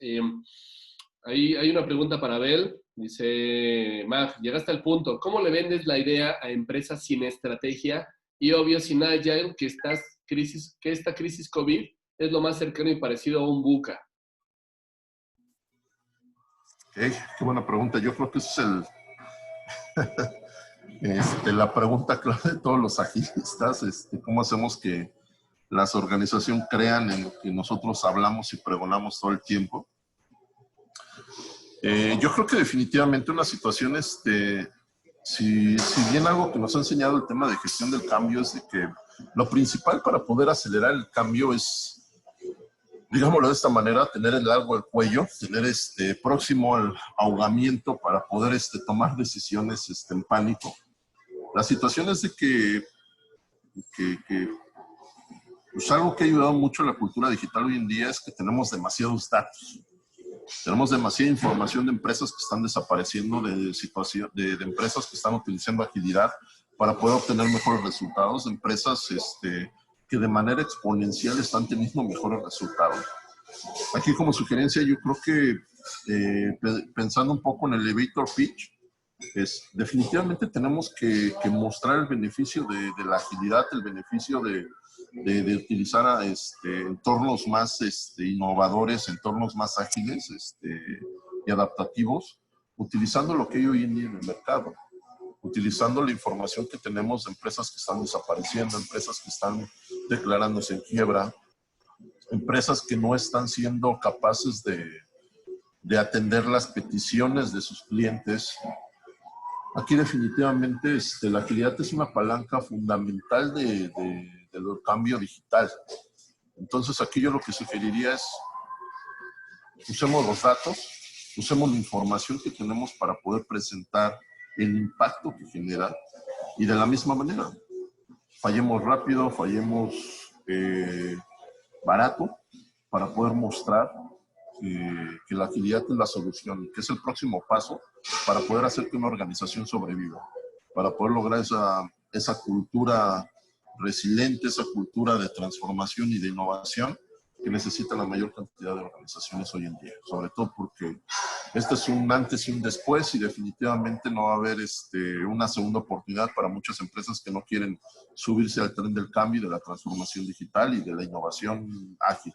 hay una pregunta para Abel. Dice, Mag, llegaste al punto. ¿Cómo le vendes la idea a empresas sin estrategia y obvio sin agile que esta crisis COVID es lo más cercano y parecido a un VUCA? Okay, qué buena pregunta. Yo creo que ese es la pregunta clave de todos los agilistas. ¿Cómo hacemos que las organizaciones crean en lo que nosotros hablamos y pregonamos todo el tiempo? Yo creo que definitivamente una situación, si bien algo que nos ha enseñado el tema de gestión del cambio es de que lo principal para poder acelerar el cambio es, digámoslo de esta manera, tener el largo del cuello, tener próximo al ahogamiento para poder tomar decisiones en pánico. La situación es de que pues algo que ha ayudado mucho a la cultura digital hoy en día es que tenemos demasiados datos. Tenemos demasiada información de empresas que están desapareciendo, de empresas que están utilizando agilidad para poder obtener mejores resultados, de empresas que de manera exponencial están teniendo mejores resultados. Aquí como sugerencia yo creo que pensando un poco en el elevator pitch, definitivamente tenemos que mostrar el beneficio de la agilidad, el beneficio de utilizar entornos más innovadores, entornos más ágiles y adaptativos, utilizando lo que hay hoy en día en el mercado, utilizando la información que tenemos de empresas que están desapareciendo, empresas que están declarándose en quiebra, empresas que no están siendo capaces de atender las peticiones de sus clientes. Aquí definitivamente la agilidad es una palanca fundamental del cambio digital. Entonces aquí yo lo que sugeriría es usemos los datos, usemos la información que tenemos para poder presentar el impacto que genera y de la misma manera, fallemos rápido, fallemos barato para poder mostrar que la agilidad es la solución, que es el próximo paso para poder hacer que una organización sobreviva, para poder lograr esa cultura resiliente, esa cultura de transformación y de innovación que necesita la mayor cantidad de organizaciones hoy en día, sobre todo porque este es un antes y un después y definitivamente no va a haber una segunda oportunidad para muchas empresas que no quieren subirse al tren del cambio y de la transformación digital y de la innovación ágil.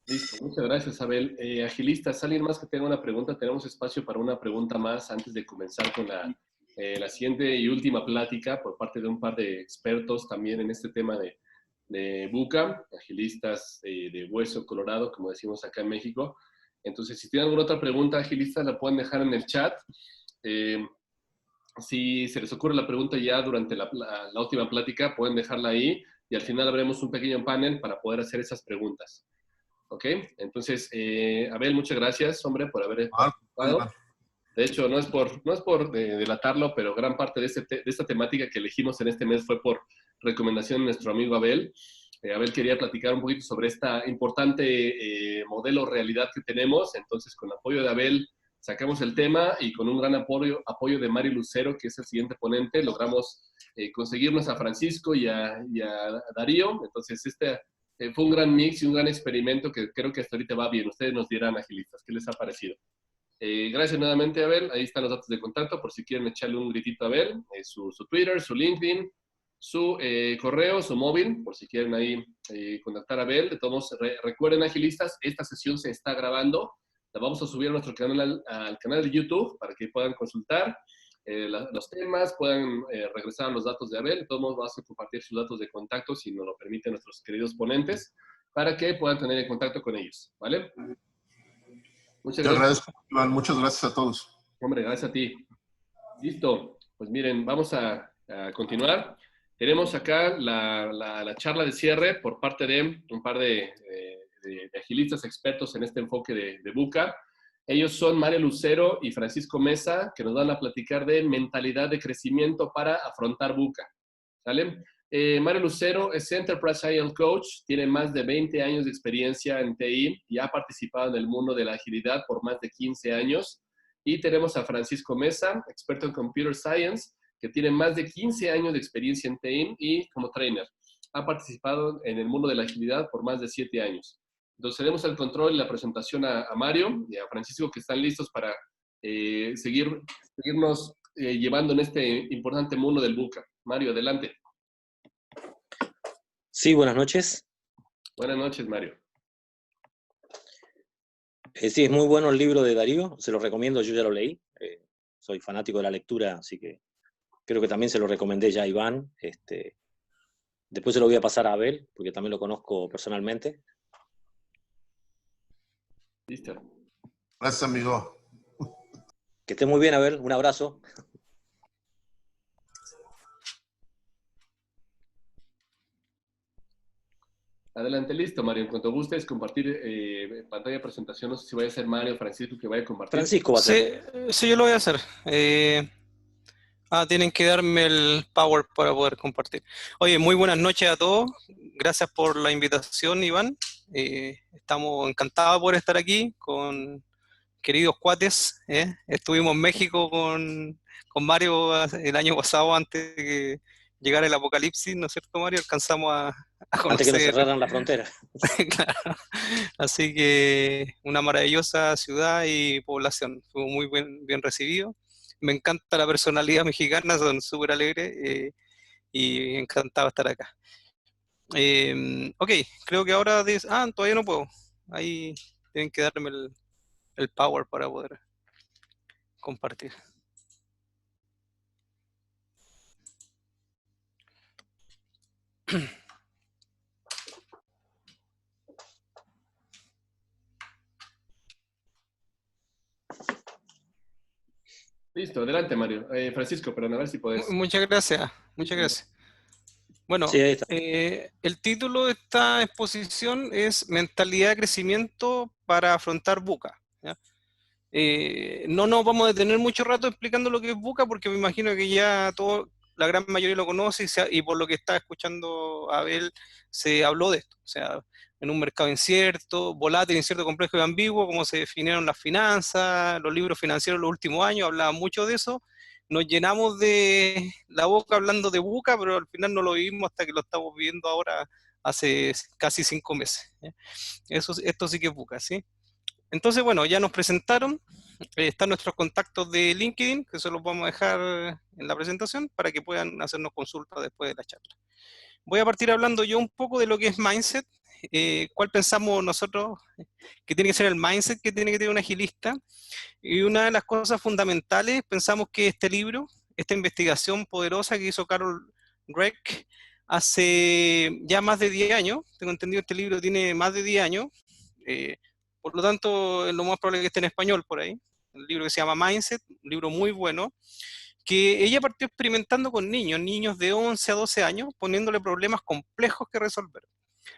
Listo, muchas gracias, Abel. Agilistas, ¿alguien más que tenga una pregunta? Tenemos espacio para una pregunta más antes de comenzar con la siguiente y última plática por parte de un par de expertos también en este tema de VUCA, agilistas de Hueso Colorado, como decimos acá en México. Entonces, si tienen alguna otra pregunta, agilistas, la pueden dejar en el chat. Si se les ocurre la pregunta ya durante la última plática, pueden dejarla ahí y al final habremos un pequeño panel para poder hacer esas preguntas. ¿Ok? Entonces, Abel, muchas gracias, hombre, por haber participado. De hecho, no es por delatarlo, pero gran parte de esta temática que elegimos en este mes fue por recomendación de nuestro amigo Abel. Abel quería platicar un poquito sobre esta importante modelo realidad que tenemos. Entonces, con apoyo de Abel, sacamos el tema y con un gran apoyo de Mario Lucero, que es el siguiente ponente, logramos conseguirnos a Francisco y a Darío. Entonces, fue un gran mix y un gran experimento que creo que hasta ahorita va bien. Ustedes nos dirán, agilistas, ¿qué les ha parecido? Gracias nuevamente, Abel. Ahí están los datos de contacto por si quieren echarle un gritito a Abel. Su Twitter, su LinkedIn, su correo, su móvil, por si quieren ahí contactar a Abel. De todos modos, recuerden, agilistas, esta sesión se está grabando. La vamos a subir a nuestro canal, al canal de YouTube para que puedan consultar los temas, puedan regresar a los datos de Abel. De todos modos, vamos a compartir sus datos de contacto, si nos lo permiten nuestros queridos ponentes, para que puedan tener en contacto con ellos, ¿vale? Muchas gracias. Agradezco, Iván. Muchas gracias a todos. Hombre, gracias a ti. Listo. Pues miren, vamos a continuar. Tenemos acá la charla de cierre por parte de un par de agilistas expertos en este enfoque de VUCA. Ellos son Mario Lucero y Francisco Mesa, que nos van a platicar de mentalidad de crecimiento para afrontar VUCA. ¿Sale? Mario Lucero es Enterprise Agile Coach, tiene más de 20 años de experiencia en TI y ha participado en el mundo de la agilidad por más de 15 años. Y tenemos a Francisco Mesa, experto en Computer Science, que tiene más de 15 años de experiencia en TI y como trainer. Ha participado en el mundo de la agilidad por más de 7 años. Entonces, cedemos el control y la presentación a Mario y a Francisco, que están listos para seguirnos llevando en este importante mundo del VUCA. Mario, adelante. Sí, buenas noches. Buenas noches, Mario. Sí, es muy bueno el libro de Darío, se lo recomiendo, yo ya lo leí. Soy fanático de la lectura, así que creo que también se lo recomendé ya a Iván. Después se lo voy a pasar a Abel, porque también lo conozco personalmente. Listo. Gracias, amigo. Que esté muy bien, Abel. Un abrazo. Adelante, listo, Mario. En cuanto gustes compartir pantalla de presentación, no sé si vaya a ser Mario o Francisco que vaya a compartir. Francisco va a ser. Sí, yo lo voy a hacer. Tienen que darme el power para poder compartir. Oye, muy buenas noches a todos. Gracias por la invitación, Iván. Estamos encantados por estar aquí con queridos cuates. Estuvimos en México con Mario el año pasado, antes de que llegara el apocalipsis, ¿no es cierto, Mario? Alcanzamos a conocer. Antes que nos cerraran la frontera. Claro. Así que una maravillosa ciudad y población. Fue muy bien recibido. Me encanta la personalidad mexicana, son súper alegres y encantado de estar acá. Ok, creo que ahora... todavía no puedo. Ahí tienen que darme el power para poder compartir. Listo, adelante, Mario. Francisco, perdón, a ver si podés. Muchas gracias, muchas gracias. Bueno, Sí, ahí está. el título de esta exposición es Mentalidad de crecimiento para afrontar VUCA, ¿ya? No nos vamos a detener mucho rato explicando lo que es VUCA, porque me imagino que ya la gran mayoría lo conoce y por lo que está escuchando Abel se habló de esto. O sea, en un mercado incierto, volátil, incierto, complejo y ambiguo, como se definieron las finanzas, los libros financieros en los últimos años hablaban mucho de eso. Nos llenamos de la boca hablando de VUCA, pero al final no lo vivimos hasta que lo estamos viviendo ahora hace casi 5 meses, ¿ya? Esto sí que es VUCA, ¿sí? Entonces, bueno, ya nos presentaron, están nuestros contactos de LinkedIn, que se los vamos a dejar en la presentación para que puedan hacernos consultas después de la charla. Voy a partir hablando yo un poco de lo que es mindset, cuál pensamos nosotros que tiene que ser el mindset que tiene que tener un agilista. Y una de las cosas fundamentales, pensamos que este libro, esta investigación poderosa que hizo Carol Dweck hace ya más de 10 años, tengo entendido este libro tiene más de 10 años, por lo tanto es lo más probable que esté en español por ahí, un libro que se llama Mindset, un libro muy bueno, que ella partió experimentando con niños de 11 a 12 años, poniéndole problemas complejos que resolver.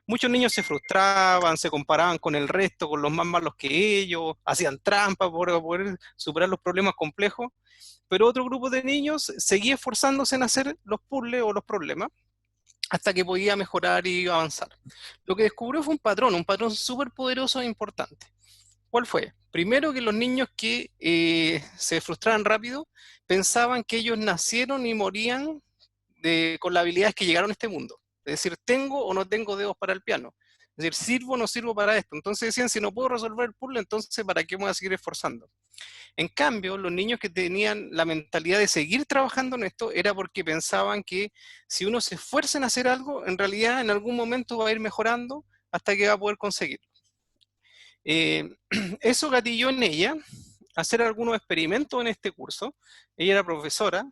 Muchos niños se frustraban, se comparaban con el resto, con los más malos que ellos, hacían trampas para poder superar los problemas complejos, pero otro grupo de niños seguía esforzándose en hacer los puzzles o los problemas, hasta que podía mejorar y avanzar. Lo que descubrió fue un patrón súper poderoso e importante. ¿Cuál fue? Primero, que los niños que se frustraban rápido pensaban que ellos nacieron y morían con las habilidades que llegaron a este mundo. Es decir, tengo o no tengo dedos para el piano. Es decir, sirvo o no sirvo para esto. Entonces decían, si no puedo resolver el puzzle, entonces ¿para qué me voy a seguir esforzando? En cambio, los niños que tenían la mentalidad de seguir trabajando en esto era porque pensaban que si uno se esfuerza en hacer algo, en realidad en algún momento va a ir mejorando hasta que va a poder conseguirlo. Eso gatilló en ella hacer algunos experimentos en este curso. Ella era profesora,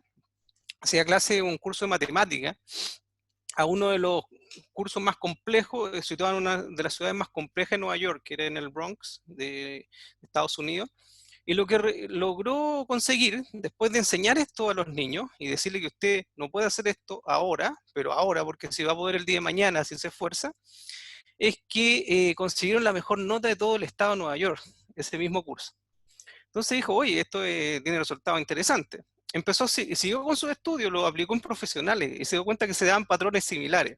hacía clase en un curso de matemática, a uno de los cursos más complejos, situado en una de las ciudades más complejas de Nueva York, que era en el Bronx de Estados Unidos. Y lo que logró conseguir, después de enseñar esto a los niños y decirle que usted no puede hacer esto ahora, pero ahora, porque si va a poder el día de mañana si se esfuerza, es que consiguieron la mejor nota de todo el estado de Nueva York, ese mismo curso. Entonces dijo, oye, esto tiene resultados interesantes. Siguió con sus estudios, lo aplicó en profesionales y se dio cuenta que se daban patrones similares.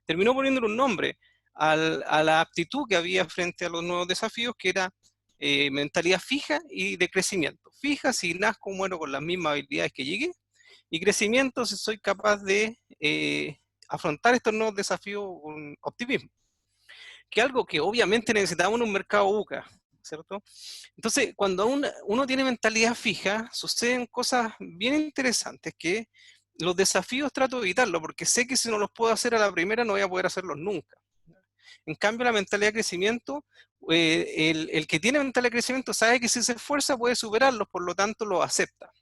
Terminó poniéndole un nombre a la aptitud que había frente a los nuevos desafíos, que era mentalidad fija y de crecimiento. Fija si nazco muero con las mismas habilidades que llegué, y crecimiento si soy capaz de afrontar estos nuevos desafíos con optimismo. Que algo que obviamente necesitamos en un mercado VUCA, ¿cierto? Entonces, cuando uno tiene mentalidad fija, suceden cosas bien interesantes, que los desafíos trato de evitarlos, porque sé que si no los puedo hacer a la primera no voy a poder hacerlos nunca. En cambio, la mentalidad de crecimiento, el que tiene mentalidad de crecimiento sabe que si se esfuerza puede superarlos, por lo tanto lo acepta.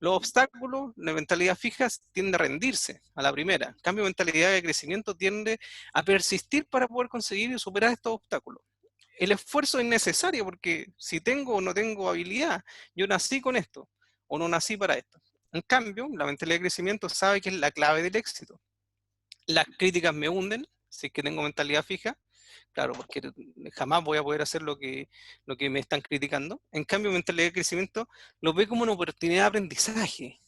Los obstáculos, la mentalidad fija tiende a rendirse a la primera. En cambio, mentalidad de crecimiento tiende a persistir para poder conseguir y superar estos obstáculos. El esfuerzo es necesario porque si tengo o no tengo habilidad, yo nací con esto o no nací para esto. En cambio, la mentalidad de crecimiento sabe que es la clave del éxito. Las críticas me hunden, si es que tengo mentalidad fija, claro, porque jamás voy a poder hacer lo que me están criticando. En cambio, mentalidad de crecimiento lo ve como una oportunidad de aprendizaje.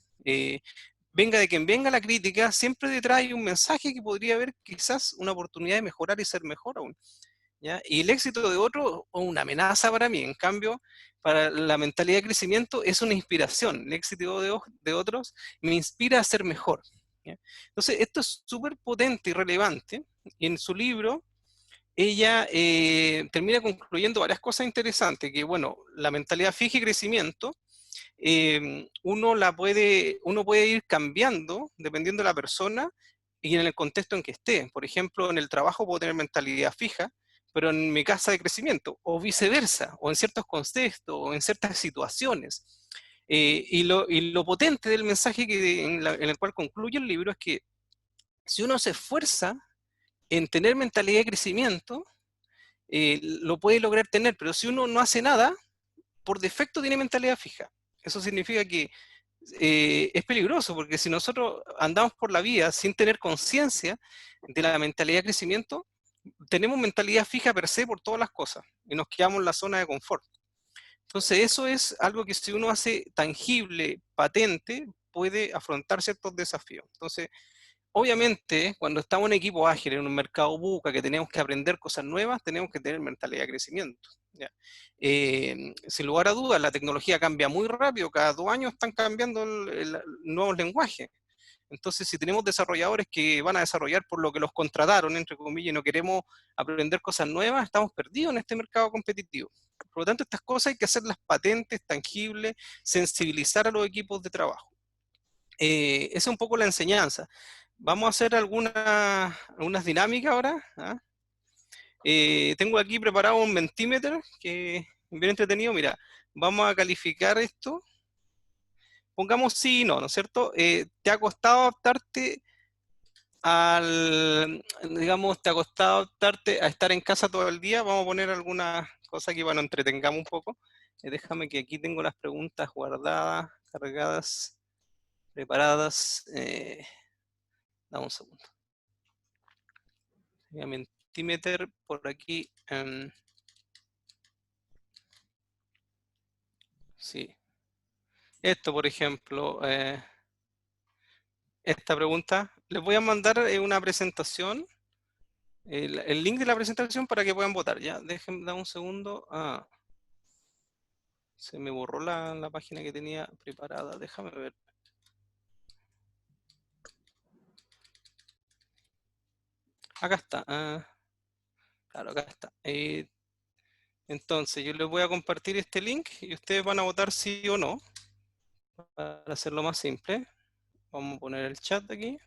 Venga de quien venga la crítica, siempre detrás hay un mensaje que podría haber quizás una oportunidad de mejorar y ser mejor aún, ¿ya? Y el éxito de otro es una amenaza para mí. En cambio, para la mentalidad de crecimiento es una inspiración. El éxito de otros me inspira a ser mejor, ¿ya? Entonces, esto es súper potente y relevante. Y en su libro, ella termina concluyendo varias cosas interesantes, que bueno, la mentalidad fija y crecimiento, uno puede ir cambiando dependiendo de la persona y en el contexto en que esté. Por ejemplo, en el trabajo puedo tener mentalidad fija, pero en mi casa de crecimiento, o viceversa, o en ciertos contextos, o en ciertas situaciones. Y lo potente del mensaje en el cual concluye el libro es que si uno se esfuerza en tener mentalidad de crecimiento, lo puede lograr tener, pero si uno no hace nada, por defecto tiene mentalidad fija. Eso significa que es peligroso, porque si nosotros andamos por la vida sin tener conciencia de la mentalidad de crecimiento, tenemos mentalidad fija per se por todas las cosas, y nos quedamos en la zona de confort. Entonces eso es algo que si uno hace tangible, patente, puede afrontar ciertos desafíos. Entonces, obviamente, cuando estamos en equipo ágil, en un mercado buca, que tenemos que aprender cosas nuevas, tenemos que tener mentalidad de crecimiento. ¿Ya? Sin lugar a dudas, la tecnología cambia muy rápido, cada 2 años están cambiando nuevos lenguajes. Entonces, si tenemos desarrolladores que van a desarrollar por lo que los contrataron, entre comillas, y no queremos aprender cosas nuevas, estamos perdidos en este mercado competitivo. Por lo tanto, estas cosas hay que hacerlas patentes, tangibles, sensibilizar a los equipos de trabajo. Esa es un poco la enseñanza. Vamos a hacer algunas dinámicas ahora. ¿Ah? Tengo aquí preparado un Mentimeter, que es bien entretenido. Mira, vamos a calificar esto. Pongamos sí y no, ¿no es cierto? ¿Te ha costado adaptarte digamos, te ha costado adaptarte a estar en casa todo el día? Vamos a poner algunas cosas que, bueno, entretengamos un poco. Déjame que aquí tengo las preguntas guardadas, cargadas, preparadas. Dame un segundo. Voy a Mentimeter por aquí. Sí. Esto, por ejemplo, esta pregunta. Les voy a mandar una presentación, el link de la presentación para que puedan votar. Ya, déjenme dar un segundo. Se me borró la página que tenía preparada. Déjame ver. Acá está. Claro, acá está. Entonces, yo les voy a compartir este link y ustedes van a votar sí o no. Para hacerlo más simple, vamos a poner el chat aquí.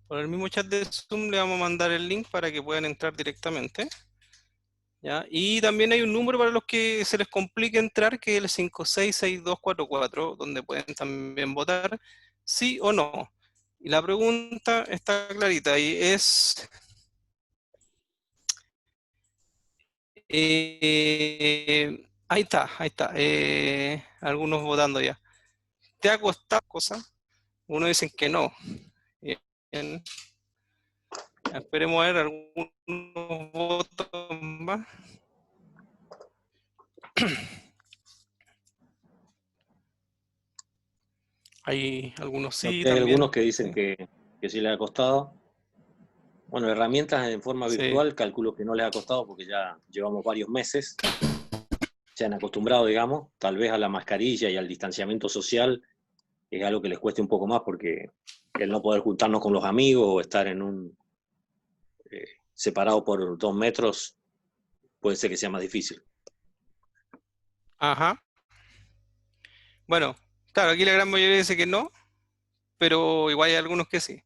Por el mismo chat de Zoom le vamos a mandar el link para que puedan entrar directamente. ¿Ya? Y también hay un número para los que se les complique entrar, que es el 566244, donde pueden también votar sí o no. Y la pregunta está clarita y es... ahí está, ahí está. Algunos votando ya. ¿Te ha costado cosas? Uno dicen que no. Bien. Esperemos a ver algunos votos más. Hay algunos sí Hay también. algunos que dicen Sí. que sí les ha costado. Bueno, herramientas en forma Sí. virtual, calculo que no les ha costado porque ya llevamos varios meses. Se han acostumbrado, digamos, tal vez a la mascarilla y al distanciamiento social es algo que les cueste un poco más porque el no poder juntarnos con los amigos o estar en un separado por 2 metros puede ser que sea más difícil. Ajá. Bueno, claro, aquí la gran mayoría dice que no, pero igual hay algunos que sí.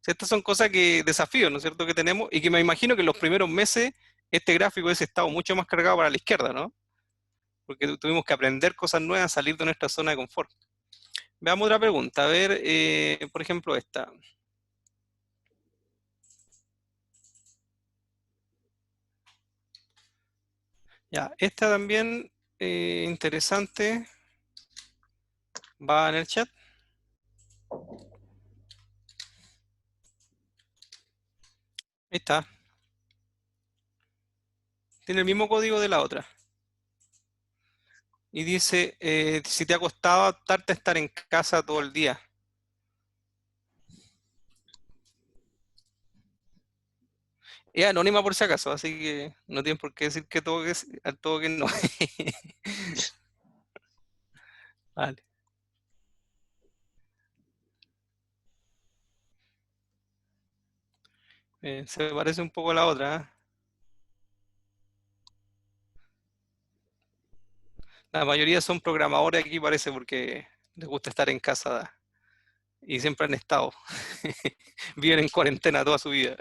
Estas son cosas que, desafíos, ¿no es cierto?, que tenemos, y que me imagino que en los primeros meses este gráfico hubiese estado mucho más cargado para la izquierda, ¿no? Porque tuvimos que aprender cosas nuevas, salir de nuestra zona de confort. Veamos otra pregunta, a ver, por ejemplo esta. Ya, esta también interesante, va en el chat. Ahí está. Tiene el mismo código de la otra. Y dice, si te ha costado adaptarte a estar en casa todo el día. Es anónima por si acaso, así que no tienen por qué decir que todo que, al todo que no. Vale. Se parece un poco a la otra. ¿Eh? La mayoría son programadores aquí, parece, porque les gusta estar en casa y siempre han estado. Viven en cuarentena toda su vida.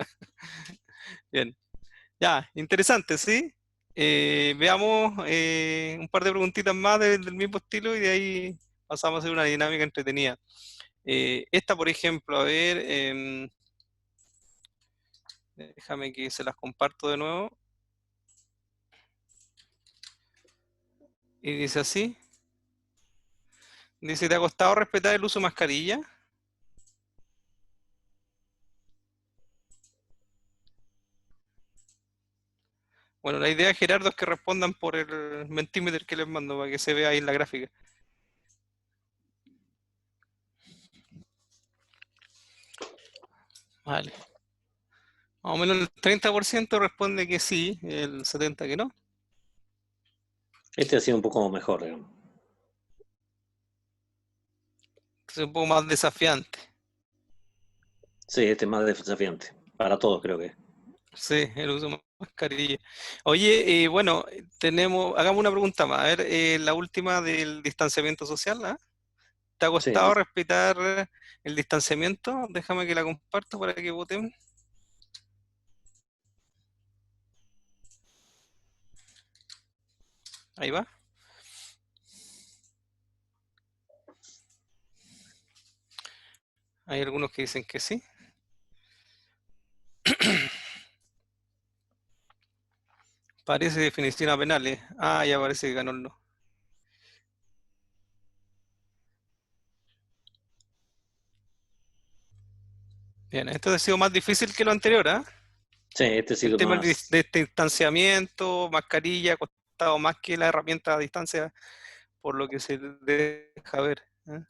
Bien. Ya, interesante, ¿sí? Veamos un par de preguntitas más del mismo estilo y de ahí pasamos a hacer una dinámica entretenida. Esta, por ejemplo, a ver, Déjame que se las comparto de nuevo. Y dice así. Dice, ¿te ha costado respetar el uso de mascarilla? Bueno, la idea, Gerardo, es que respondan por el Mentimeter que les mando para que se vea ahí en la gráfica. Vale. Más o menos el 30% responde que sí, el 70% que no. Este ha sido un poco mejor, digamos. Es un poco más desafiante. Sí, este es más desafiante. Para todos, creo que. Sí, el uso de mascarilla. Oye, bueno, hagamos una pregunta más. A ver, la última del distanciamiento social, ¿ah? ¿Te ha Sí, costado respetar el distanciamiento? Déjame que la comparto para que voten. Ahí va. Hay algunos que dicen que sí. Parece definición a penales. Ah, ya parece que ganó el no. Bien, esto ha sido más difícil que lo anterior, ¿ah? sí, este sí El que tema más. de este distanciamiento, mascarilla, ha costado más que la herramienta a distancia, por lo que se deja ver. ¿Ah?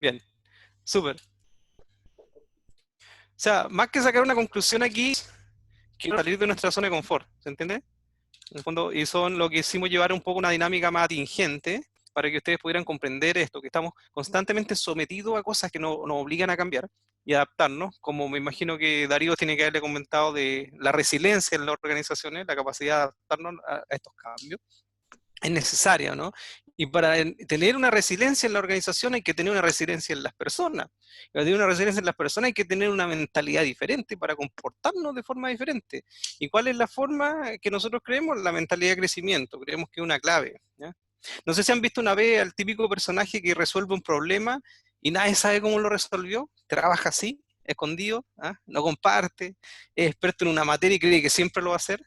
Bien, súper. O sea, más que sacar una conclusión aquí, quiero salir de nuestra zona de confort, ¿se entiende? En el fondo, y son lo que hicimos llevar un poco una dinámica más atingente para que ustedes pudieran comprender esto, que estamos constantemente sometidos a cosas que nos obligan a cambiar y adaptarnos, como me imagino que Darío tiene que haberle comentado de la resiliencia en las organizaciones, la capacidad de adaptarnos a estos cambios. Es necesaria, ¿no? Y para tener una resiliencia en la organización hay que tener una resiliencia en las personas. Y para tener una resiliencia en las personas hay que tener una mentalidad diferente para comportarnos de forma diferente. ¿Y cuál es la forma que nosotros creemos? La mentalidad de crecimiento. Creemos que es una clave. ¿Ya? No sé si han visto una vez al típico personaje que resuelve un problema y nadie sabe cómo lo resolvió. Trabaja así, escondido, ¿ah? No comparte, es experto en una materia y cree que siempre lo va a hacer.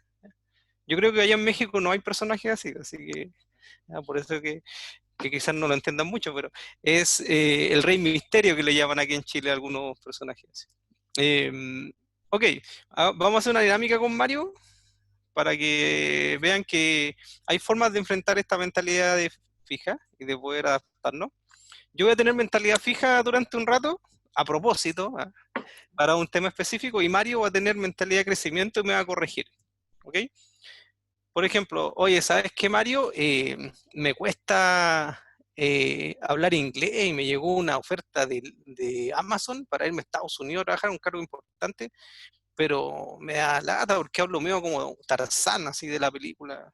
Yo creo que allá en México no hay personajes así que por eso que quizás no lo entiendan mucho, pero es el Rey Misterio que le llaman aquí en Chile a algunos personajes. Eh, ok, vamos a hacer una dinámica con Mario para que vean que hay formas de enfrentar esta mentalidad fija y de poder adaptarnos. Yo voy a tener mentalidad fija durante un rato, a propósito, para un tema específico, y Mario va a tener mentalidad de crecimiento y me va a corregir. ¿Ok? Por ejemplo, oye, ¿sabes qué, Mario? Me cuesta hablar inglés y me llegó una oferta de Amazon para irme a Estados Unidos a trabajar un cargo importante, pero me da lata porque hablo medio como Tarzán, así de la película.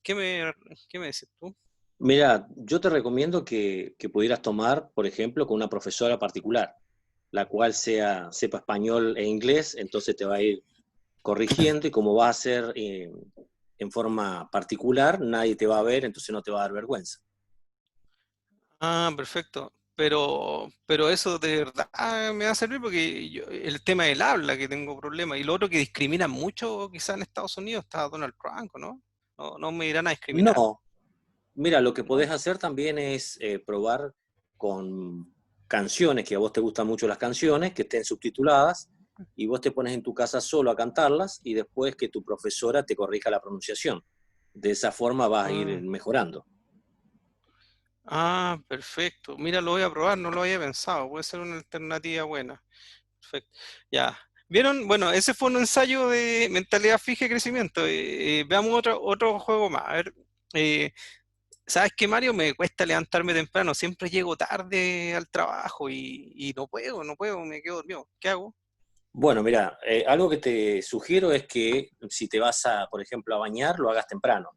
¿Qué me, qué me dices tú? Mira, yo te recomiendo que pudieras tomar, por ejemplo, con una profesora particular, la cual sepa español e inglés, entonces te va a ir corrigiendo y como va a ser en forma particular, nadie te va a ver, entonces no te va a dar vergüenza. Ah, perfecto. Pero eso de verdad me va a servir porque el tema del habla que tengo problema y lo otro que discriminan mucho quizás en Estados Unidos está Donald Trump, ¿no? No, no me irán a discriminar, No, mira, lo que ¿no? podés hacer también es probar con canciones, que a vos te gustan mucho las canciones, que estén subtituladas, y vos te pones en tu casa solo a cantarlas y después que tu profesora te corrija la pronunciación. De esa forma vas a ir Ah, mejorando. perfecto. Mira, lo voy a probar, no lo había pensado. Puede ser una alternativa buena. Perfecto. Ya. ¿Vieron? Bueno, ese fue un ensayo de mentalidad fija y crecimiento. Veamos otro juego más. A ver, eh, ¿sabes qué, Mario? Me cuesta levantarme temprano. Siempre llego tarde al trabajo y no puedo, me quedo dormido. ¿Qué hago? Bueno, mira, algo que te sugiero es que si te vas a, por ejemplo, a bañar, lo hagas temprano.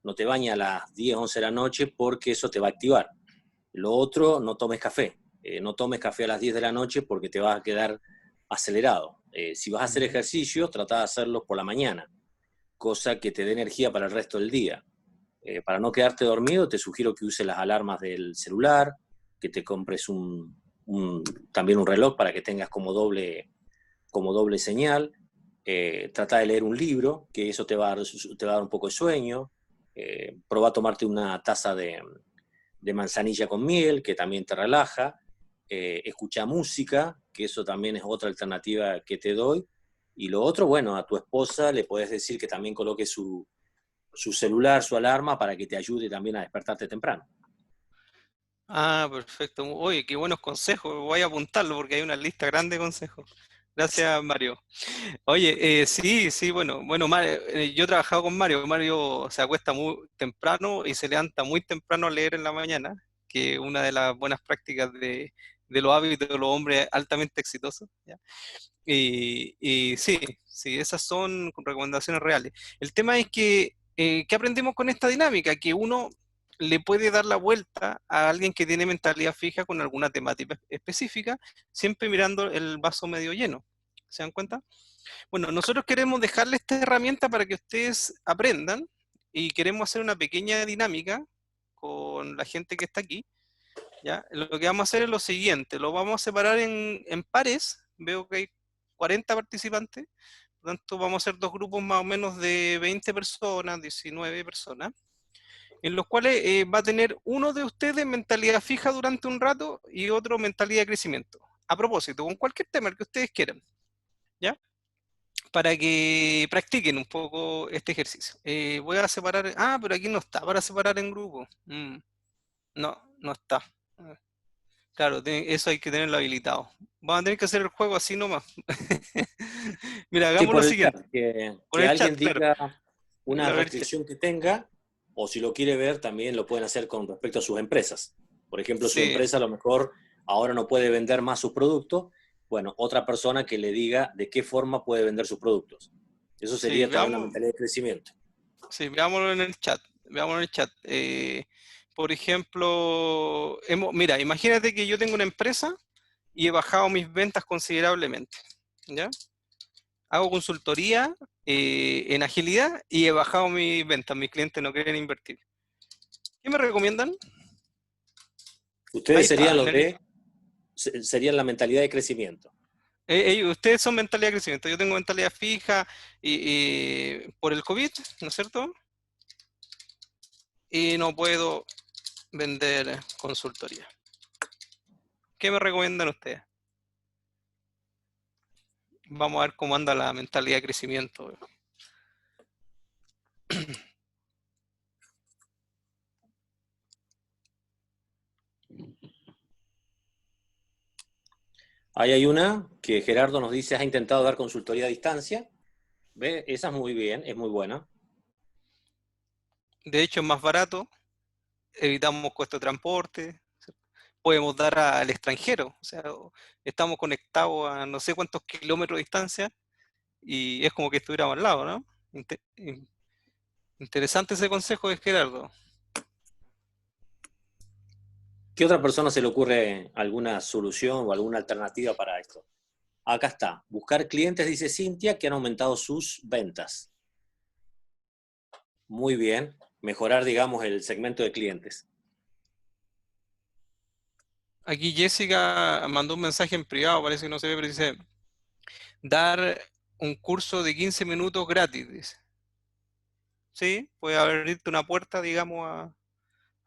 No te bañes a las 10, 11 de la noche porque eso te va a activar. Lo otro, no tomes café. No tomes café a las 10 de la noche porque te vas a quedar acelerado. Si vas a hacer ejercicio, trata de hacerlo por la mañana, cosa que te dé energía para el resto del día. Para no quedarte dormido, te sugiero que uses las alarmas del celular, que te compres también un reloj para que tengas como doble señal. Trata de leer un libro, que eso te va a dar un poco de sueño. Probá a tomarte una taza de manzanilla con miel, que también te relaja. Escucha música, que eso también es otra alternativa que te doy. Y lo otro, bueno, a tu esposa le podés decir que también coloque su celular, su alarma, para que te ayude también a despertarte temprano. Ah, perfecto. Oye, qué buenos consejos. Voy a apuntarlo porque hay una lista grande de consejos. Gracias, Mario. Oye, sí, bueno, yo he trabajado con Mario. Mario se acuesta muy temprano y se levanta muy temprano a leer en la mañana, que es una de las buenas prácticas de los hábitos de los hombres altamente exitosos, ¿ya? Y sí, esas son recomendaciones reales. El tema es que, ¿qué aprendemos con esta dinámica? Que uno le puede dar la vuelta a alguien que tiene mentalidad fija con alguna temática específica, siempre mirando el vaso medio lleno. ¿Se dan cuenta? Bueno, nosotros queremos dejarle esta herramienta para que ustedes aprendan y queremos hacer una pequeña dinámica con la gente que está aquí, ¿ya? Lo que vamos a hacer es lo siguiente, lo vamos a separar en pares. Veo que hay 40 participantes, por lo tanto vamos a hacer dos grupos más o menos de 20 personas, 19 personas, en los cuales va a tener uno de ustedes mentalidad fija durante un rato y otro mentalidad de crecimiento. A propósito, con cualquier tema el que ustedes quieran, ¿ya? Para que practiquen un poco este ejercicio. Voy a separar, pero aquí no está para separar en grupo. No está. Claro, eso hay que tenerlo habilitado. Vamos a tener que hacer el juego así nomás. Mira, Sí, hagamos lo por el chat, siguiente. Por que el chat, alguien claro. diga una A ver, chat. restricción que tenga, o si lo quiere ver, también lo pueden hacer con respecto a sus empresas. Por ejemplo, su Sí, empresa a lo mejor ahora no puede vender más sus productos. Bueno, otra persona que le diga de qué forma puede vender sus productos. Eso sí, sería también una mentalidad de crecimiento. sí, veámoslo en el chat. Veámoslo en el chat. Por ejemplo, mira, imagínate que yo tengo una empresa y he bajado mis ventas considerablemente, ¿ya? Hago consultoría en agilidad y he bajado mis ventas. Mis clientes no quieren invertir. ¿Qué me recomiendan? Ahí Ustedes está. serían la mentalidad de crecimiento. Ustedes son mentalidad de crecimiento. Yo tengo mentalidad fija por el COVID, ¿no es cierto? Y no puedo vender consultoría. ¿Qué me recomiendan ustedes? Vamos a ver cómo anda la mentalidad de crecimiento. Ahí hay una que Gerardo nos dice, has intentado dar consultoría a distancia. ¿Ve? Esa es muy bien, es muy buena. De hecho, es más barato, evitamos costo de transporte, podemos dar al extranjero, o sea, estamos conectados a no sé cuántos kilómetros de distancia y es como que estuviéramos al lado, ¿no? Interesante ese consejo de Gerardo. ¿Qué otra persona se le ocurre alguna solución o alguna alternativa para esto? Acá está. Buscar clientes, dice Cintia, que han aumentado sus ventas. Muy bien. Mejorar, digamos, el segmento de clientes. Aquí Jessica mandó un mensaje en privado, parece que no se ve, pero dice, dar un curso de 15 minutos gratis, dice. Sí, puede abrirte una puerta, digamos, a